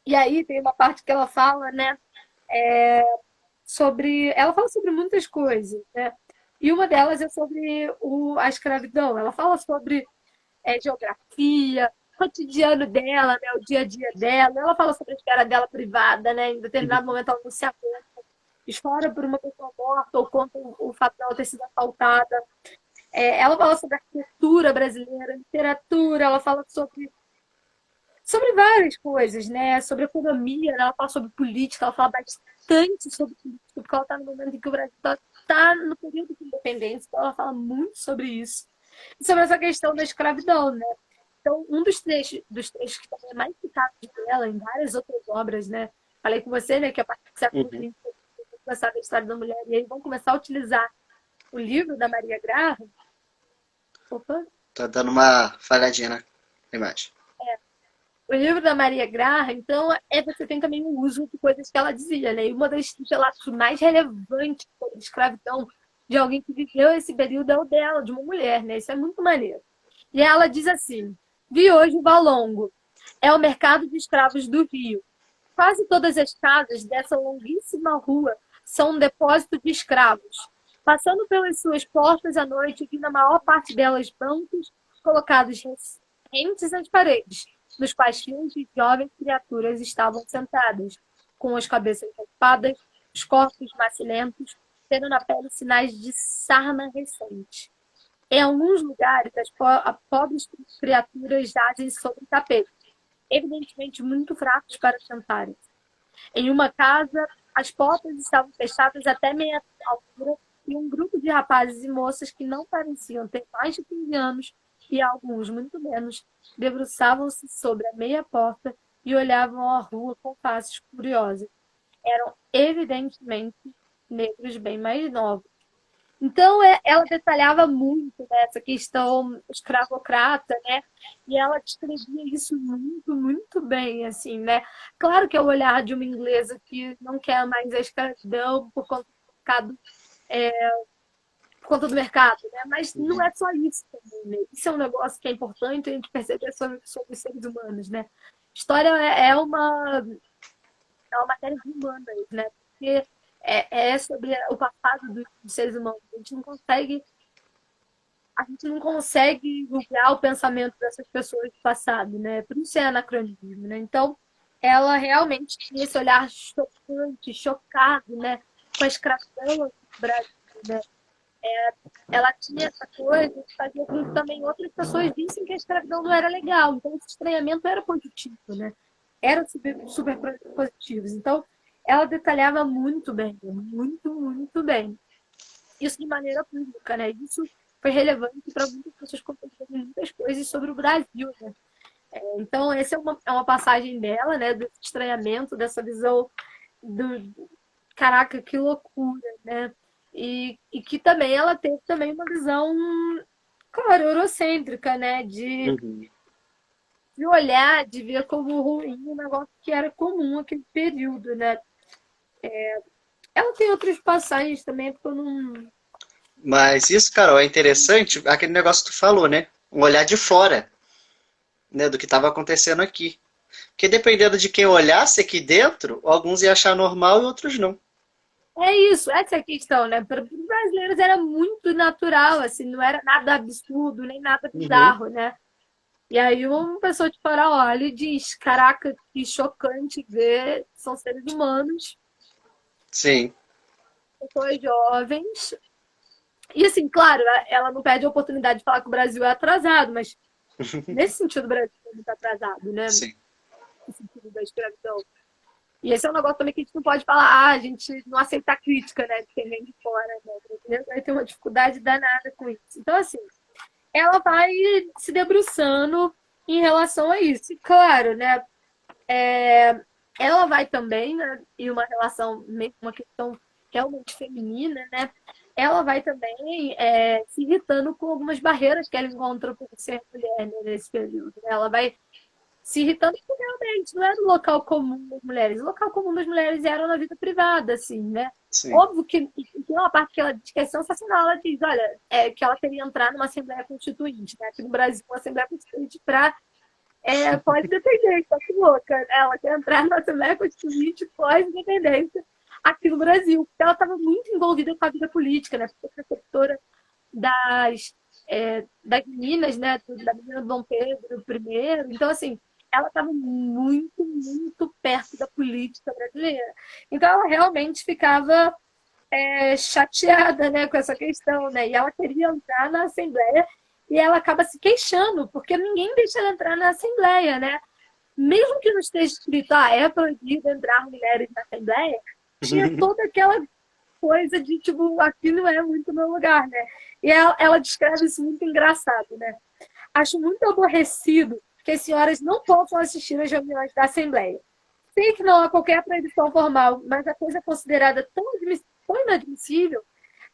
E aí tem uma parte que ela fala, né? Sobre. Ela fala sobre muitas coisas, né? E uma delas é sobre a escravidão. Ela fala sobre geografia, cotidiano dela, né, o dia a dia dela. Ela fala sobre a esfera dela privada, né? Em determinado momento ela não se aguenta, chora por uma pessoa morta ou conta o fato dela ter sido assaltada. Ela fala sobre arquitetura brasileira, literatura, ela fala sobre várias coisas, né? Sobre economia, né? Ela fala sobre política, ela fala bastante sobre política, porque ela está no momento em que o Brasil está no período de independência, então ela fala muito sobre isso. E sobre essa questão da escravidão, né? Então, um dos trechos que também é mais citado dela em várias outras obras, né? Falei com você, né, que a partir do século Uhum. XX começar a história da mulher, e aí vão começar a utilizar o livro da Maria Graham. Opa, Tá dando uma falhadinha na imagem. o livro da Maria Graham, então, você tem também o uso de coisas que ela dizia, né? E uma das relatos mais relevantes sobre escravidão de alguém que viveu esse período é o dela, de uma mulher, né? Isso é muito maneiro. E ela diz assim: vi hoje o Valongo, é o mercado de escravos do Rio. Quase todas as casas dessa longuíssima rua são um depósito de escravos. Passando pelas suas portas à noite, vi na maior parte delas bancos colocados rentes às paredes, nos quais filas de jovens criaturas estavam sentadas, com as cabeças raspadas, os corpos macilentos, tendo na pele sinais de sarna recente. Em alguns lugares, as pobres criaturas jazem sobre tapetes, evidentemente muito fracos para sentarem. Em uma casa, as portas estavam fechadas até meia altura e um grupo de rapazes e moças que não pareciam ter mais de 15 anos e alguns muito menos, debruçavam-se sobre a meia porta e olhavam a rua com faces curiosas. Eram evidentemente negros bem mais novos. Então, ela detalhava muito, né, essa questão escravocrata, né? E ela descrevia isso muito, muito bem, assim, né? Claro que é o olhar de uma inglesa que não quer mais a escravidão por conta do mercado, né? Mas não Uhum. é só isso também, né? Isso é um negócio que é importante a gente perceber sobre os seres humanos, né? História é uma matéria de humanas, né? Porque é sobre o passado dos seres humanos. A gente não consegue julgar o pensamento dessas pessoas do passado, né? Por isso é anacronismo, né? Então, ela realmente tinha esse olhar chocante, chocado, né? Com a escravidão no Brasil, né? Ela tinha essa coisa de fazer com que também outras pessoas vissem que a escravidão não era legal. Então, esse estranhamento era positivo, né? Era super, super positivo. Então, ela detalhava muito bem, muito, muito bem. Isso de maneira pública, né? Isso foi relevante para muitas pessoas compreenderem muitas coisas sobre o Brasil, né? Então, essa é uma passagem dela, né? Desse estranhamento, dessa visão do. Caraca, que loucura, né? E que também ela teve também uma visão, claro, eurocêntrica, né? Uhum. De olhar, de ver como ruim um negócio que era comum naquele período, né? Ela tem outras passagens também, porque eu não. Mas isso, Carol, é interessante, aquele negócio que tu falou, né? Um olhar de fora, né, do que estava acontecendo aqui. Porque dependendo de quem olhasse aqui dentro, alguns iam achar normal e outros não. É isso, essa é a questão, né? Para o brasileiro mulheres era muito natural, assim, não era nada absurdo, nem nada Uhum. bizarro, né? E aí uma pessoa de fora olha e diz, caraca, que chocante ver, são seres humanos, Sim. pessoas jovens. E assim, claro, ela não perde a oportunidade de falar que o Brasil é atrasado, mas nesse sentido o Brasil é muito atrasado, né? Sim. No sentido da escravidão. E esse é um negócio também que a gente não pode falar, ah, a gente não aceita a crítica, né, de quem vem de fora, né? O brasileiro vai ter uma dificuldade danada com isso. Então, assim, ela vai se debruçando em relação a isso. E, claro, né, ela vai também, né, em uma relação, uma questão realmente feminina, né, ela vai também se irritando com algumas barreiras que ela encontra por ser mulher, né, nesse período. Ela vai se irritando porque realmente não era o local comum das mulheres. O local comum das mulheres era na vida privada, assim, né? Sim. Óbvio que tem uma parte que ela diz que é sensacional. Ela diz, olha, que ela queria entrar numa Assembleia Constituinte, né? Aqui no Brasil, uma Assembleia Constituinte para pós-independência, que louca. Ela quer entrar na Assembleia Constituinte pós-independência aqui no Brasil. Porque ela estava muito envolvida com a vida política, né? Foi preceptora das meninas, né? Da menina do Dom Pedro I. Então, assim, ela estava muito, muito perto da política brasileira. Então, ela realmente ficava chateada, né, com essa questão, né? E ela queria entrar na Assembleia e ela acaba se queixando, porque ninguém deixa ela entrar na Assembleia, né? Mesmo que não esteja escrito, é proibido entrar mulheres na Assembleia, tinha toda aquela coisa de, tipo, aqui não é muito meu lugar, né? E ela descreve isso muito engraçado, né? Acho muito aborrecido que as senhoras não possam assistir às reuniões da Assembleia. Sei que não há qualquer proibição formal, mas a coisa é considerada tão inadmissível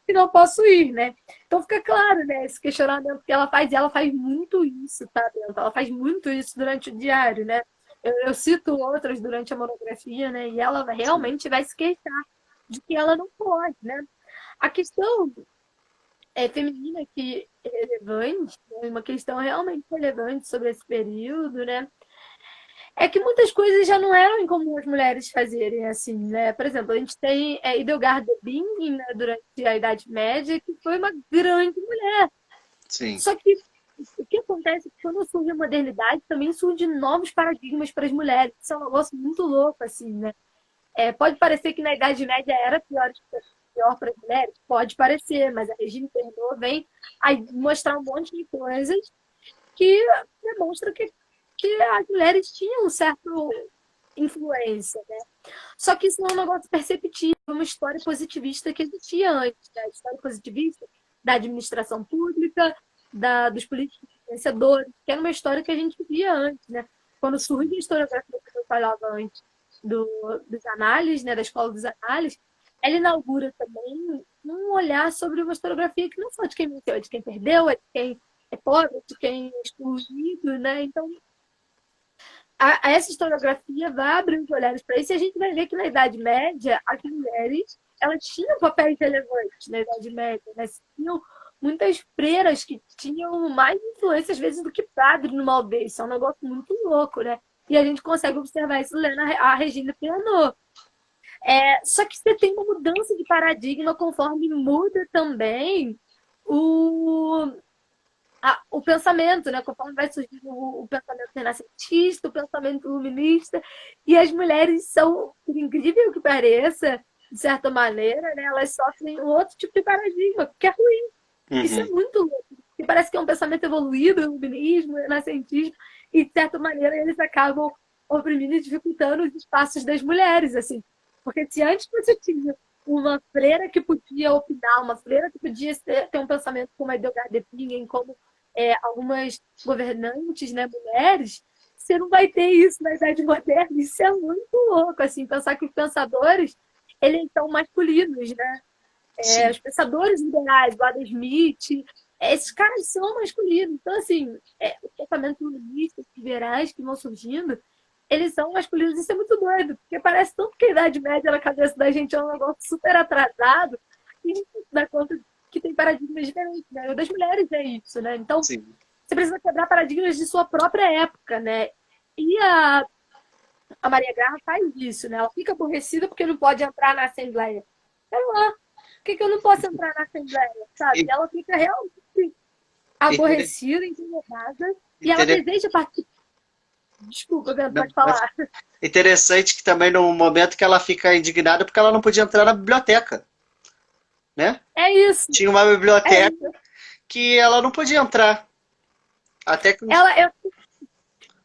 que não posso ir, né? Então fica claro, né, esse questionamento que ela faz, e ela faz muito isso, tá, Bento? Ela faz muito isso durante o diário, né? Eu cito outras durante a monografia, né? E ela Sim. realmente vai se queixar de que ela não pode, né? A questão feminina que é relevante, né? Uma questão realmente relevante sobre esse período, né? É que muitas coisas já não eram incomum as mulheres fazerem, assim, né? Por exemplo, a gente tem Hildegard de Bingen, né, durante a Idade Média, que foi uma grande mulher. Sim. Só que o que acontece é que quando surge a modernidade, também surgem novos paradigmas para as mulheres. Isso é um negócio muito louco, assim, né? Pode parecer que na Idade Média era pior para as mulheres? Pode parecer, mas a Regina Pernod vem aí mostrar um monte de coisas que demonstram que as mulheres tinham um certo influência, né? Só que isso não é um negócio perceptível, é uma história positivista que existia antes, né? A história positivista da administração pública, dos políticos vencedores, que era uma história que a gente via antes, né? Quando surge a historiografia que eu falava antes dos análises, né, da escola dos análises, ela inaugura também um olhar sobre uma historiografia que não só de quem venceu, é de quem perdeu, é de quem é pobre, de quem é excluído, né? Então, essa historiografia vai abrir os olhares para isso e a gente vai ver que na Idade Média as mulheres elas tinham papéis relevantes na Idade Média, né? Tinham muitas freiras que tinham mais influência às vezes do que padre numa aldeia. Isso é um negócio muito louco, né? E a gente consegue observar isso lendo a Regina Pianot. Só que você tem uma mudança de paradigma conforme muda também o, o pensamento, né? Conforme vai surgindo o pensamento renascentista, o pensamento iluminista, e as mulheres são, por incrível que pareça, de certa maneira, né, elas sofrem um outro tipo de paradigma, que é ruim. Isso é Uhum. muito louco. E parece que é um pensamento evoluído, o iluminismo, o renascentismo, e de certa maneira eles acabam oprimindo e dificultando os espaços das mulheres, assim. Porque se antes você tinha uma freira que podia opinar, uma freira que podia ter um pensamento como a Hildegard de Bingen, como algumas governantes, né, mulheres, você não vai ter isso na Idade Moderna. Isso é muito louco, assim, pensar que os pensadores, eles são masculinos, né? Sim. Os pensadores liberais, o Adam Smith, esses caras são masculinos. Então, assim, os pensamentos iluministas, liberais que vão surgindo, eles são masculinos. Isso é muito doido, porque parece tanto que a Idade Média na cabeça da gente é um negócio super atrasado, e a gente não se dá conta que tem paradigmas diferentes, né? O das mulheres é isso, né? Então, Sim. você precisa quebrar paradigmas de sua própria época, né? E a Maria Graham faz isso, né? Ela fica aborrecida porque não pode entrar na Assembleia. Sei lá. que que eu não posso entrar na Assembleia, sabe? E- Ela fica realmente inter- aborrecida, incomodada, e ela inter- deseja participar. Desculpa, Bento, não, pode falar. interessante que também no momento que ela fica indignada porque ela não podia entrar na biblioteca, né? É isso, Tinha uma é biblioteca isso. que ela não podia entrar. Até que. Ela,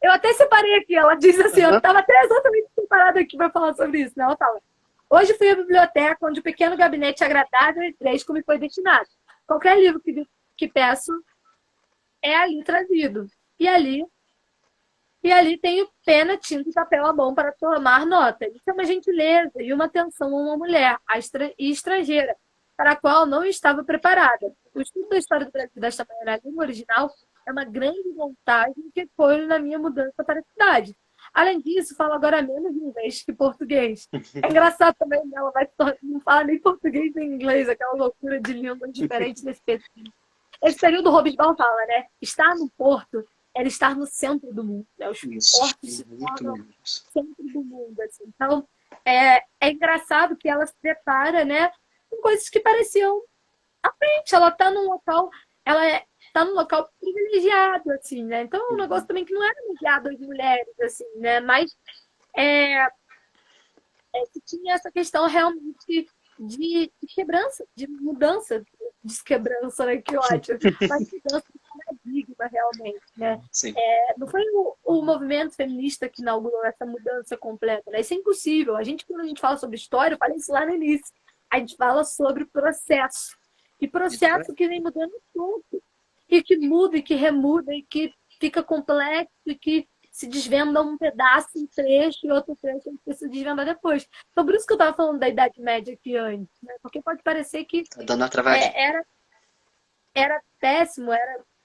eu até separei aqui, ela diz assim, eu Aham. estava até exatamente separada aqui para falar sobre isso, né? Ela fala, hoje fui à biblioteca onde o pequeno gabinete agradável e fresco me foi destinado. Qualquer livro que peço é ali trazido. E ali E ali tenho pena, tinta e papel à mão para tomar nota. Isso é uma gentileza e uma atenção a uma mulher e estrangeira, para a qual não estava preparada. O estudo da história do Brasil desta maneira, na língua original, é uma grande vantagem que foi na minha mudança para a cidade. Além disso, falo agora menos inglês que português. É engraçado também, né? Ela não fala nem português nem inglês, aquela loucura de línguas diferentes nesse período. Esse período, o Robesbal fala, né? Estar no Porto era estar no centro do mundo. Né? Os Isso, portos se muito tornam menos. centro do mundo. Assim. Então, é engraçado que ela se depara, né, com coisas que pareciam à frente. Ela está num local, está num local privilegiado, assim, né? Então, é um negócio também que não era ligado às mulheres, assim, né? Mas é, que tinha essa questão realmente de quebrança, de mudança, desquebrança, né? Que ótimo, mas mudança de paradigma, realmente, né? Sim. Não foi o movimento feminista que inaugurou essa mudança completa, né? Isso é impossível. Quando a gente fala sobre história, eu falei isso lá no início, a gente fala sobre processo. E processo que vem mudando tudo. E que muda, e que remuda, e que fica complexo, e que se desvenda um pedaço, um trecho, e outro trecho que se desvenda depois. Então, por isso que eu estava falando da Idade Média aqui antes, né? Porque pode parecer que Tá dando uma travadinha. era péssimo,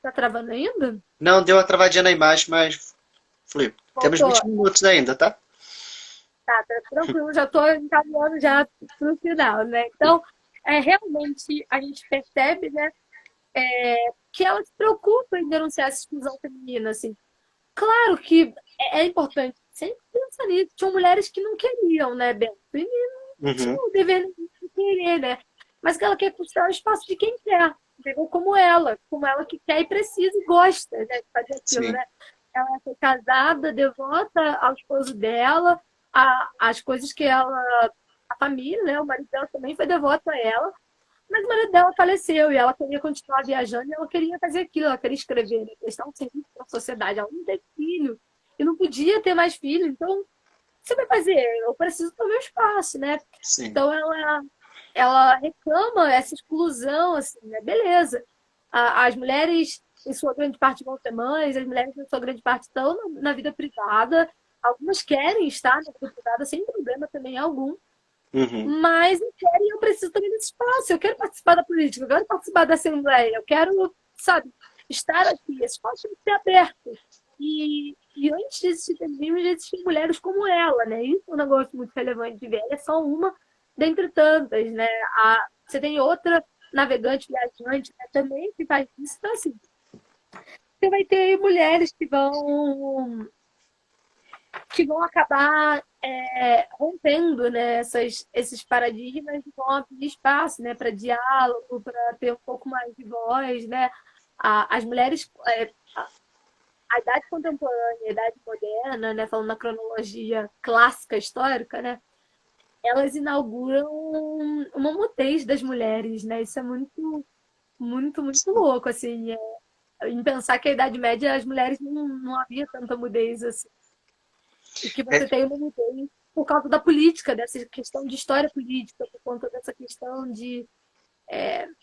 tá travando ainda? Não, deu uma travadinha na imagem, mas fluiu. Temos Voltou. 20 minutos ainda, tá? Tá tranquilo, já estou encaminhando já para o final, né? Então, realmente a gente percebe, né, que ela se preocupa em denunciar essa exclusão feminina, assim. Claro que é importante sempre pensar nisso. Tinham mulheres que não queriam, né, Bento? E não Uhum. tinham o dever de querer, né? Mas que ela quer conquistar o espaço de quem quer, entendeu? Como ela que quer e precisa e gosta, né, de fazer aquilo, Sim. né? Ela foi casada, devota ao esposo dela, às coisas que ela, a família, né? O marido dela também foi devoto a ela, mas o marido dela faleceu e ela queria continuar viajando e ela queria fazer aquilo, ela queria escrever, né? Prestar um serviço para a sociedade. Ela não teve filho e não podia ter mais filho, então o que você vai fazer? Eu preciso do meu espaço, né? Sim. Então ela reclama essa exclusão, assim, né? Beleza. As mulheres, em sua grande parte, vão ser mães, as mulheres, em sua grande parte, estão na vida privada. Algumas querem estar na vida privada sem problema também algum, Uhum. mas eu quero e eu preciso também desse espaço. Eu quero participar da política, eu quero participar da Assembleia, eu quero, sabe, estar aqui. Esse espaço tem que ser aberto. E antes de existir feminismo, já existiam mulheres como ela, né? Isso é um negócio muito relevante de ver. Ela é só uma dentre tantas, né? Você tem outra navegante, viajante, né, também que faz isso. Então, assim, você vai ter mulheres que vão acabar rompendo, né, esses paradigmas e vão abrir espaço, né, para diálogo, para ter um pouco mais de voz, né? As mulheres, a idade contemporânea, a idade moderna, né, falando na cronologia clássica histórica, né, elas inauguram uma mudez das mulheres, né? Isso é muito, muito, muito louco, assim, em pensar que a Idade Média as mulheres não havia tanta mudez assim. E que É, você tem uma mudez por causa da política, dessa questão de história política, por conta dessa questão de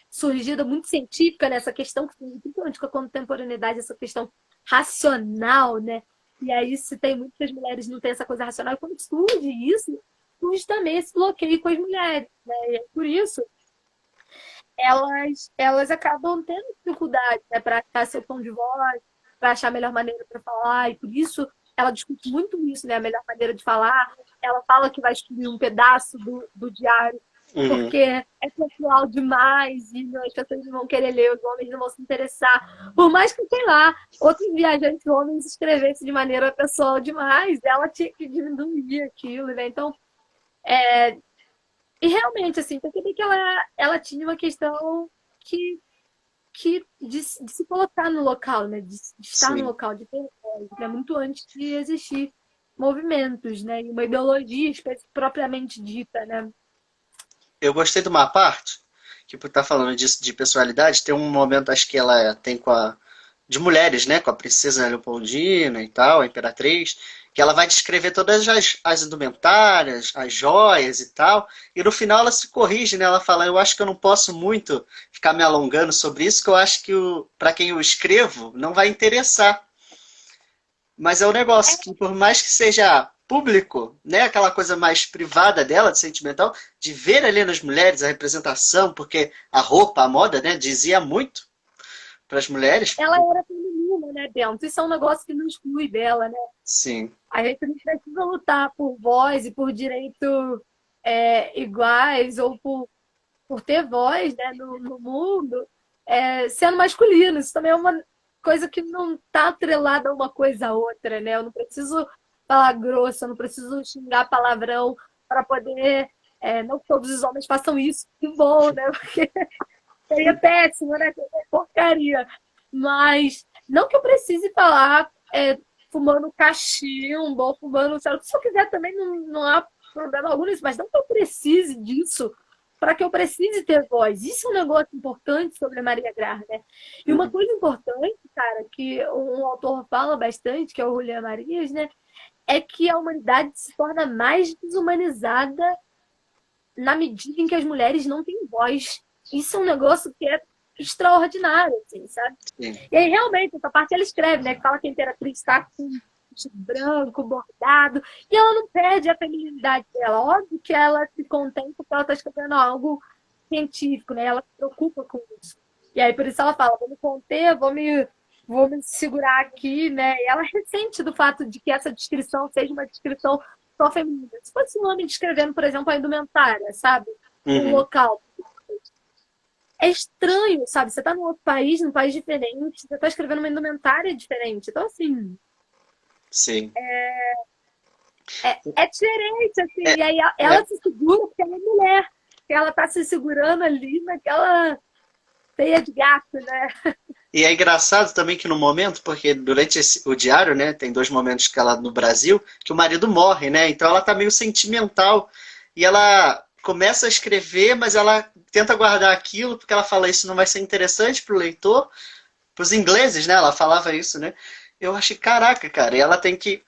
surgida muito científica nessa questão, principalmente com a contemporaneidade, essa questão racional, né? E aí, se tem muitas mulheres que não têm essa coisa racional, e quando surge isso, surge também esse bloqueio com as mulheres, né? E é por isso elas acabam tendo dificuldade, né, para achar seu tom de voz, para achar a melhor maneira para falar, e por isso ela discute muito isso, né, a melhor maneira de falar. Ela fala que vai excluir um pedaço do diário, uhum. porque é pessoal demais e as pessoas não vão querer ler, os homens não vão se interessar. Por mais que, sei lá, outros viajantes homens escrevessem de maneira pessoal demais, ela tinha que diminuir aquilo, né? Então, E realmente, assim, percebi que ela tinha uma questão que, de se colocar no local, né? De estar no Sim. local, de ter voz, né? Muito antes de existir movimentos, né? E uma ideologia propriamente dita, né? Eu gostei de uma parte, que por estar falando disso de personalidade, tem um momento, acho que ela tem com a. De mulheres, né? Com a princesa Leopoldina e tal, a imperatriz, que ela vai descrever todas as indumentárias, as joias e tal, e no final ela se corrige, né? Ela fala, eu acho que eu não posso muito ficar me alongando sobre isso, que eu acho que para quem eu escrevo não vai interessar. Mas é um negócio que, por mais que seja público, né, aquela coisa mais privada dela, de sentimental, de ver ali nas mulheres a representação, porque a roupa, a moda, né, dizia muito para as mulheres. Ela era feminina, né, Bento? Isso é um negócio que não exclui dela, né? Sim. A gente não precisa lutar por voz e por direito iguais ou por ter voz, né, no mundo, sendo masculino. Isso também é uma coisa que não está atrelada a uma coisa a outra, né? Eu não preciso falar grosso, eu não preciso xingar palavrão para poder. Não que todos os homens façam isso, que bom, né? Porque seria péssimo, né? Porcaria. Mas não que eu precise falar fumando cachimbo ou fumando. Se eu quiser também, não há problema algum nisso, mas não que eu precise disso para que eu precise ter voz. Isso é um negócio importante sobre a Maria Grah, né? E uma Uhum. coisa importante, cara, que um autor fala bastante, que é o Julián Marias, né? É que a humanidade se torna mais desumanizada na medida em que as mulheres não têm voz. Isso é um negócio que é extraordinário, assim, sabe? Sim. E aí, realmente, essa parte ela escreve, né? Que fala que a imperatriz está com vestido branco, bordado, e ela não perde a feminilidade dela. Óbvio que ela se contém porque ela está escrevendo algo científico, né? Ela se preocupa com isso. E aí, por isso ela fala, vou me conter, vou me segurar aqui, né? E ela ressente do fato de que essa descrição seja uma descrição só feminina. Se fosse um homem descrevendo, por exemplo, a indumentária, sabe? Um Uhum. local. É estranho, sabe? Você tá num outro país, num país diferente, você tá escrevendo uma indumentária diferente. Então, assim, Sim. é diferente, assim. É, E aí ela é. se segura porque ela é mulher. Ela tá se segurando ali naquela teia de gato, né? E é engraçado também que no momento, porque durante o diário, né, tem dois momentos que ela no Brasil, que o marido morre, né? Então ela tá meio sentimental e ela começa a escrever, mas ela tenta guardar aquilo porque ela fala isso não vai ser interessante pro leitor, pros ingleses, né? Ela falava isso, né? Eu achei, caraca, cara, e ela tem que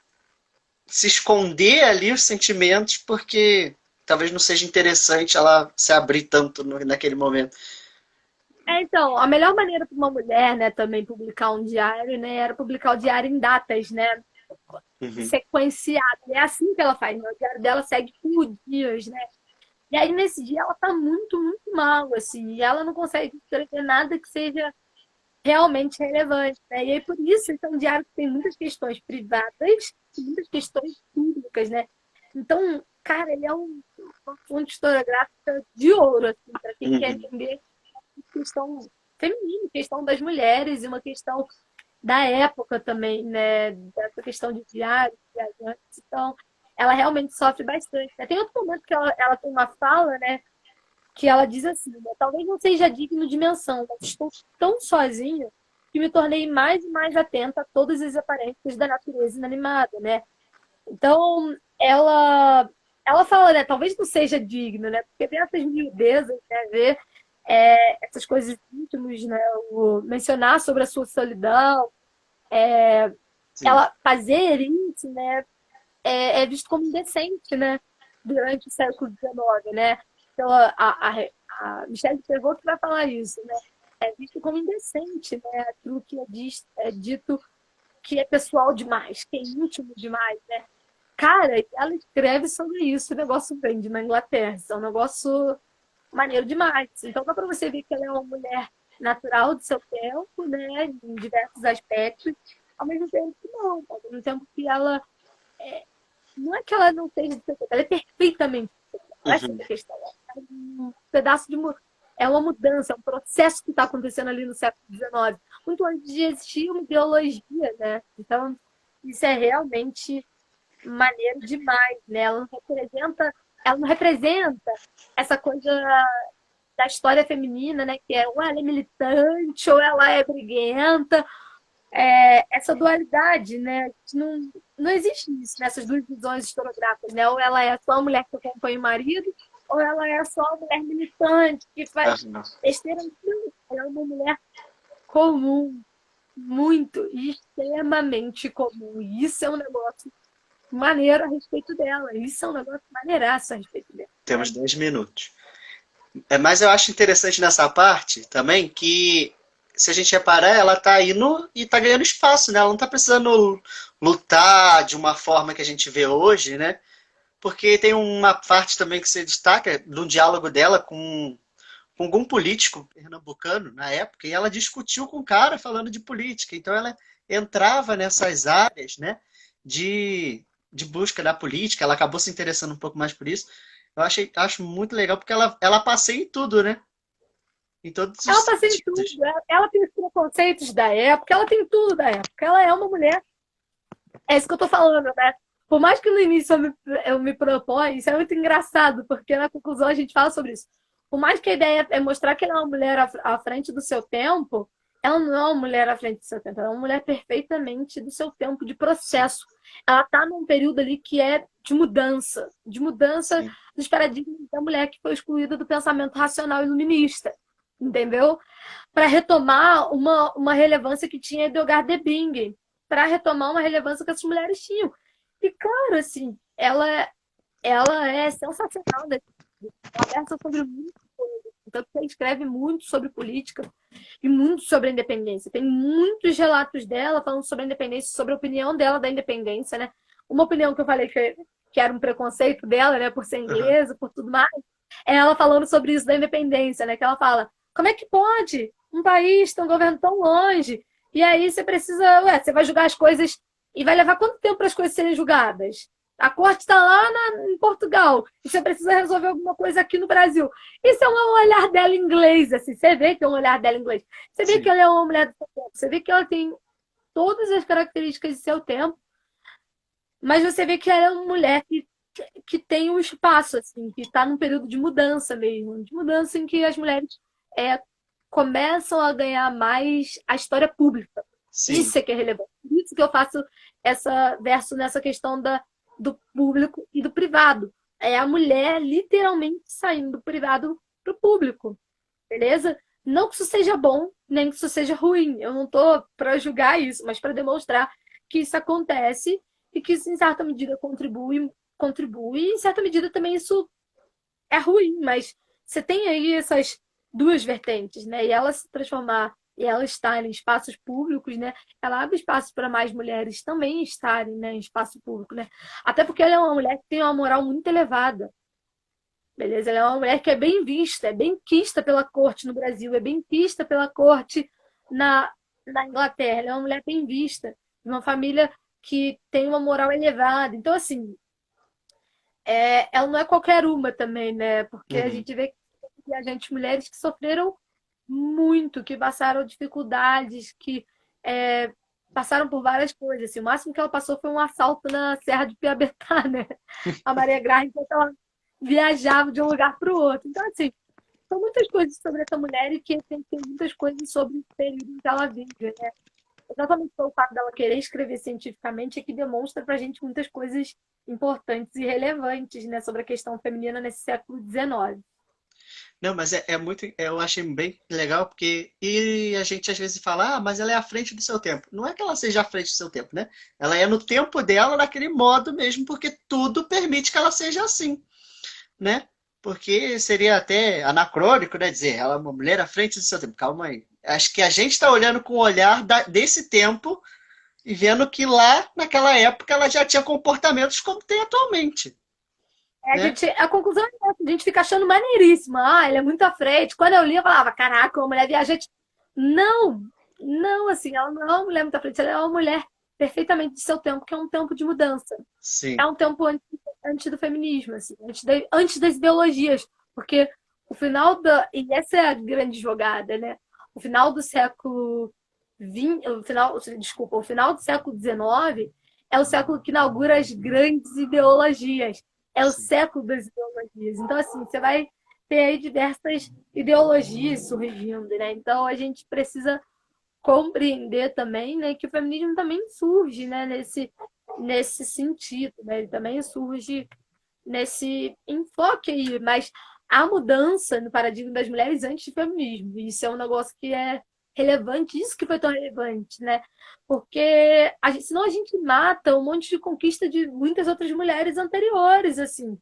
se esconder ali os sentimentos porque talvez não seja interessante ela se abrir tanto naquele momento. Então, a melhor maneira para uma mulher, né, também publicar um diário, né, era publicar o diário em datas, né, Uhum. sequenciado. É assim que ela faz, né? O diário dela segue por dias, né? E aí, nesse dia, ela tá muito, muito mal, assim, e ela não consegue escrever nada que seja realmente relevante, né? E aí, por isso, esse é um diário que tem muitas questões privadas e muitas questões públicas, né? Então, cara, ele é uma fonte historiográfica de ouro, assim, para quem quer Uhum. entender a questão feminina, a questão das mulheres e uma questão da época também, né? Dessa questão de diário, viajantes. Então, ela realmente sofre bastante, né? Tem outro momento que ela tem uma fala, né? Que ela diz assim, né, talvez não seja digno de menção, mas estou tão sozinha que me tornei mais e mais atenta a todas as aparências da natureza inanimada, né? Então, ela fala, né, talvez não seja digno, né? Porque tem essas miudezas, né, ver essas coisas íntimas, né? Mencionar sobre a sua solidão, Sim. ela fazer isso, né, é visto como indecente, né? Durante o século XIX, né? Então, a Michelle de Perrault que vai falar isso, né? É visto como indecente, né? Aquilo que é dito que é pessoal demais, que é íntimo demais, né? Cara, ela escreve sobre isso, o negócio vende na Inglaterra, isso é um negócio maneiro demais. Então dá para você ver que ela é uma mulher natural do seu tempo, né? Em diversos aspectos, ao mesmo tempo que não, ao mesmo tempo que ela não é que ela não seja de 70, ela é perfeitamente. Essa Uhum. é a questão. É um pedaço de. É uma mudança, é um processo que está acontecendo ali no século XIX, muito antes de existir uma ideologia, né? Então, isso é realmente maneiro demais, né? Ela não representa ela não representa essa coisa da história feminina, né? Que é ou ela é militante, ou ela é briguenta. Essa dualidade, né? Não existe isso nessas duas visões historiográficas, né? Ou ela é só a mulher que acompanha o marido, ou ela é só a mulher militante que faz Aham. besteira. Não, ela é uma mulher comum, muito, extremamente comum. E isso é um negócio maneiro a respeito dela. Isso é um negócio maneiraço a respeito dela, Temos sabe? 10 minutos. Mas eu acho interessante nessa parte também que, se a gente reparar, ela tá indo e tá ganhando espaço, né? Ela não tá precisando lutar de uma forma que a gente vê hoje, né? Porque tem uma parte também que se destaca do diálogo dela com algum político pernambucano na época, e ela discutiu com o cara falando de política. Então ela entrava nessas áreas, né, de busca da política, ela acabou se interessando um pouco mais por isso. Acho muito legal, porque ela passeia em tudo, né? Em todos os Ela passa em tudo. sentidos. Ela tem os preconceitos da época, ela tem tudo da época. Ela é uma mulher. É isso que eu tô falando, né? Por mais que no início eu me proponha, isso é muito engraçado, porque na conclusão a gente fala sobre isso. Por mais que a ideia é mostrar que ela é uma mulher à frente do seu tempo, ela não é uma mulher à frente do seu tempo, ela é uma mulher perfeitamente do seu tempo de processo. Ela está num período ali que é de mudança Sim, dos paradigmas da mulher que foi excluída do pensamento racional iluminista, entendeu? Para retomar uma relevância que tinha Edgar de Bing, para retomar uma relevância que essas mulheres tinham. E claro, assim, ela é sensacional, né? Ela versa sobre muito coisa. Então, ela escreve muito sobre política e muito sobre a independência. Tem muitos relatos dela falando sobre a independência, sobre a opinião dela da independência, né? Uma opinião que eu falei que era um preconceito dela, né, por ser aham, inglesa, por tudo mais, é ela falando sobre isso da independência, né? Que ela fala: como é que pode um país ter um governo tão longe? E aí você precisa, você vai julgar as coisas e vai levar quanto tempo para as coisas serem julgadas? A corte está lá em Portugal e você precisa resolver alguma coisa aqui no Brasil. Isso é um olhar dela inglês, assim. Você vê que é um olhar dela inglês. Você vê que sim, ela é uma mulher do seu tempo. Você vê que ela tem todas as características de seu tempo, mas você vê que ela é uma mulher que tem um espaço, assim, que está num período de mudança mesmo, de mudança em que as mulheres é, começam a ganhar mais a história pública. sim, Isso é que é relevante. Por isso que eu faço essa verso nessa questão do público e do privado. É a mulher literalmente saindo do privado para o público, beleza? Não que isso seja bom, nem que isso seja ruim. Eu não estou para julgar isso, mas para demonstrar que isso acontece e que isso, em certa medida, contribui, e em certa medida também isso é ruim, mas você tem aí essas duas vertentes, né? E ela se transformar e ela estar em espaços públicos, né? Ela abre espaço para mais mulheres também estarem, né, em espaço público, né? Até porque ela é uma mulher que tem uma moral muito elevada, beleza? Ela é uma mulher que é bem vista, é bem quista pela corte no Brasil, é bem quista pela corte na, na Inglaterra. Ela é uma mulher bem vista, de uma família que tem uma moral elevada. Então, assim, ela não é qualquer uma também, né? Porque a uhum, gente vê que a gente, mulheres que sofreram muito, que passaram dificuldades, que é, passaram por várias coisas. Assim, o máximo que ela passou foi um assalto na Serra de Piabetá, né? A Maria Graça, enquanto ela viajava de um lugar para o outro. Então, assim, são muitas coisas sobre essa mulher e que tem muitas coisas sobre o período em que ela vive, né? Exatamente pelo fato dela querer escrever cientificamente é que demonstra pra gente muitas coisas importantes e relevantes, né, sobre a questão feminina nesse século XIX. não, mas é muito, eu achei bem legal, porque e a gente às vezes fala, ah, mas ela é à frente do seu tempo. Não é que ela seja à frente do seu tempo, né? Ela é no tempo dela, daquele modo mesmo, porque tudo permite que ela seja assim, né? Porque seria até anacrônico, né? Dizer, ela é uma mulher à frente do seu tempo. Calma aí. Acho que a gente está olhando com o olhar desse tempo e vendo que lá, naquela época, ela já tinha comportamentos como tem atualmente, né? A conclusão é essa, a gente fica achando maneiríssima. Ah, ela é muito à frente. Quando eu li, eu falava, caraca, uma mulher viajante. Não, não, assim, ela não é uma mulher muito à frente, ela é uma mulher perfeitamente de seu tempo, que é um tempo de mudança. É Sim. um tempo antes do feminismo, assim, antes das ideologias, porque o final da. E essa é a grande jogada, né? O final do século XX, desculpa, o final do século XIX é o século que inaugura as grandes ideologias. é o Sim. século das ideologias. Então, assim, você vai ter aí diversas ideologias surgindo, né? Então, a gente precisa compreender também, né, que o feminismo também surge, né, nesse sentido, né? Ele também surge nesse enfoque aí, mas a mudança no paradigma das mulheres antes do feminismo. Isso é um negócio que é relevante, isso que foi tão relevante, né? Porque senão a gente mata um monte de conquista de muitas outras mulheres anteriores, assim.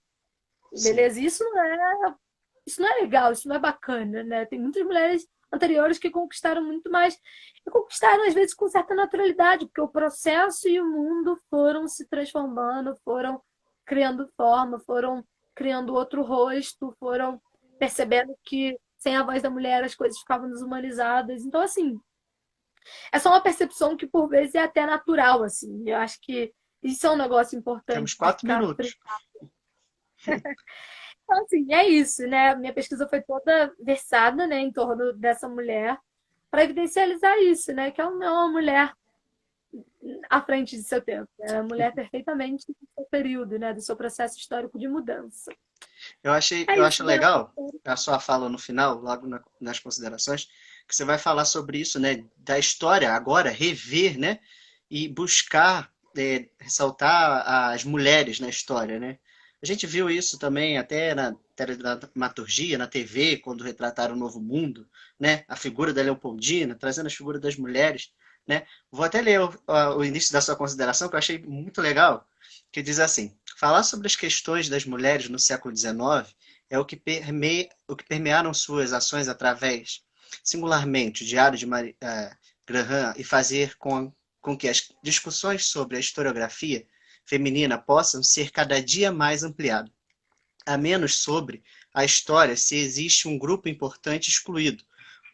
Sim. Beleza? Isso não é legal, isso não é bacana, né? Tem muitas mulheres anteriores que conquistaram muito mais e conquistaram às vezes com certa naturalidade, porque o processo e o mundo foram se transformando, foram criando forma, foram criando outro rosto, foram percebendo que sem a voz da mulher as coisas ficavam desumanizadas. Então, assim, é só uma percepção que por vezes é até natural, assim. Eu acho que isso é um negócio importante Temos de 4 minutos. então, assim, é isso, né? Minha pesquisa foi toda versada, né, em torno dessa mulher, para evidencializar isso, né? Que ela não é uma mulher à frente de seu tempo, é uma mulher perfeitamente do seu período, né? Do seu processo histórico de mudança. É Eu isso, acho Bento. legal a sua fala no final, logo nas considerações, que você vai falar sobre isso, né, da história agora, rever, né, e buscar ressaltar as mulheres na história, né? A gente viu isso também até na teledramaturgia, na TV, quando retrataram o Novo Mundo, né? A figura da Leopoldina, trazendo as figuras das mulheres, né? Vou até ler o início da sua consideração, que eu achei muito legal, que diz assim: falar sobre as questões das mulheres no século XIX é o que permearam suas ações através, singularmente, o Diário de Graham e fazer com que as discussões sobre a historiografia feminina possam ser cada dia mais ampliadas. A menos sobre a história se existe um grupo importante excluído.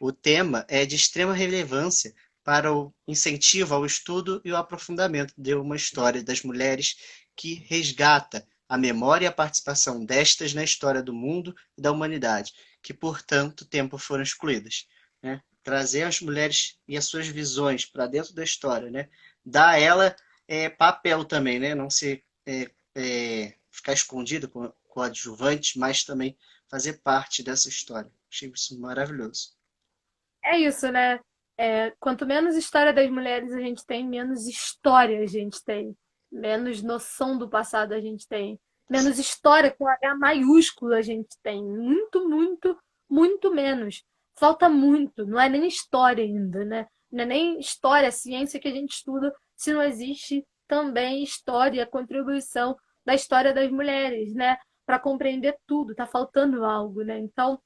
O tema é de extrema relevância para o incentivo ao estudo e o aprofundamento de uma história das mulheres que resgata a memória e a participação destas na história do mundo e da humanidade, que por tanto tempo foram excluídas. Né? Trazer as mulheres e as suas visões para dentro da história, né? Dar a ela papel também, né? Não ser ficar escondido com coadjuvantes, mas também fazer parte dessa história. Achei isso maravilhoso. É isso, né? Quanto menos história das mulheres a gente tem, menos história a gente tem, menos noção do passado a gente tem, menos história com H maiúsculo a gente tem. Muito, muito, muito menos. Falta muito, não é nem história ainda, né? Não é nem história, ciência que a gente estuda, se não existe também história, contribuição da história das mulheres, né? Para compreender tudo, tá faltando algo, né? Então,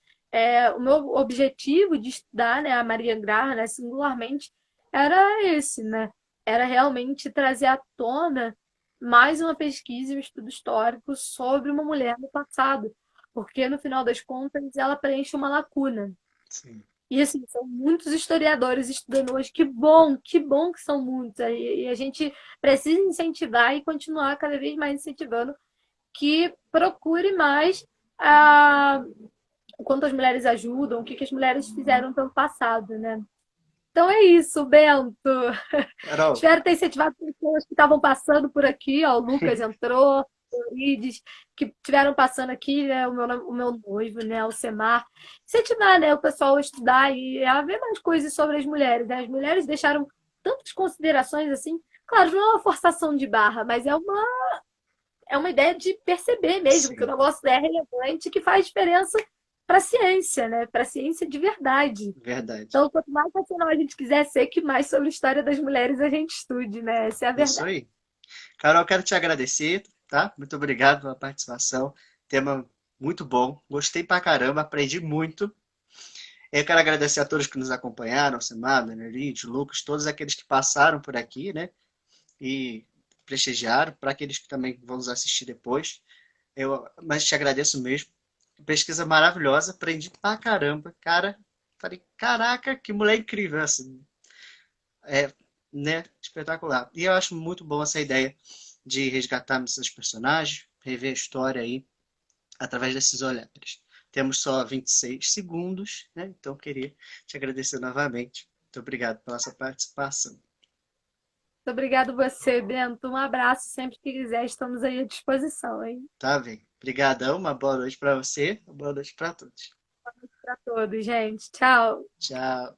o meu objetivo de estudar, né, a Maria Graham, né, singularmente, era esse, né? Era realmente trazer à tona mais uma pesquisa e um estudo histórico sobre uma mulher no passado, porque no final das contas ela preenche uma lacuna. Sim, E assim, são muitos historiadores estudando hoje. Que bom que são muitos. E a gente precisa incentivar e continuar cada vez mais incentivando que procure mais a o quanto as mulheres ajudam, o que as mulheres fizeram pelo passado, né? Então é isso, Bento. Carol, Espero ter incentivado pessoas que estavam passando por aqui. Ó, o Lucas entrou, o Lides, que estiveram passando aqui, né? O meu noivo, né? O Semar. Incentivar, né? O pessoal a estudar e a ver mais coisas sobre as mulheres, né? As mulheres deixaram tantas considerações assim. Claro, não é uma forçação de barra, mas é uma ideia de perceber mesmo que o sim, negócio é relevante, que faz diferença para a ciência, né? Para a ciência de verdade. verdade. Então, quanto mais racional a gente quiser ser, que mais sobre a história das mulheres a gente estude, né? Essa é a Isso verdade. aí. Carol, quero te agradecer, tá? Muito obrigado pela participação. Tema muito bom. Gostei pra caramba, aprendi muito. Eu quero agradecer a todos que nos acompanharam, Semada, Nerite, Lucas, todos aqueles que passaram por aqui, né? E prestigiaram, para aqueles que também vão nos assistir depois. Mas te agradeço mesmo. Pesquisa maravilhosa, aprendi pra caramba. Cara, falei, caraca, que mulher incrível essa. É, né? Espetacular. E eu acho muito bom essa ideia de resgatarmos esses personagens, rever a história aí através desses olhares. Temos só 26 segundos, né? Então eu queria te agradecer novamente. Muito obrigado pela sua participação. Muito obrigado você, Bento. Um abraço. Sempre que quiser, estamos aí à disposição, hein? Tá, bem? Obrigadão, uma boa noite para você, uma boa noite para todos. Para todos, gente. Tchau. Tchau.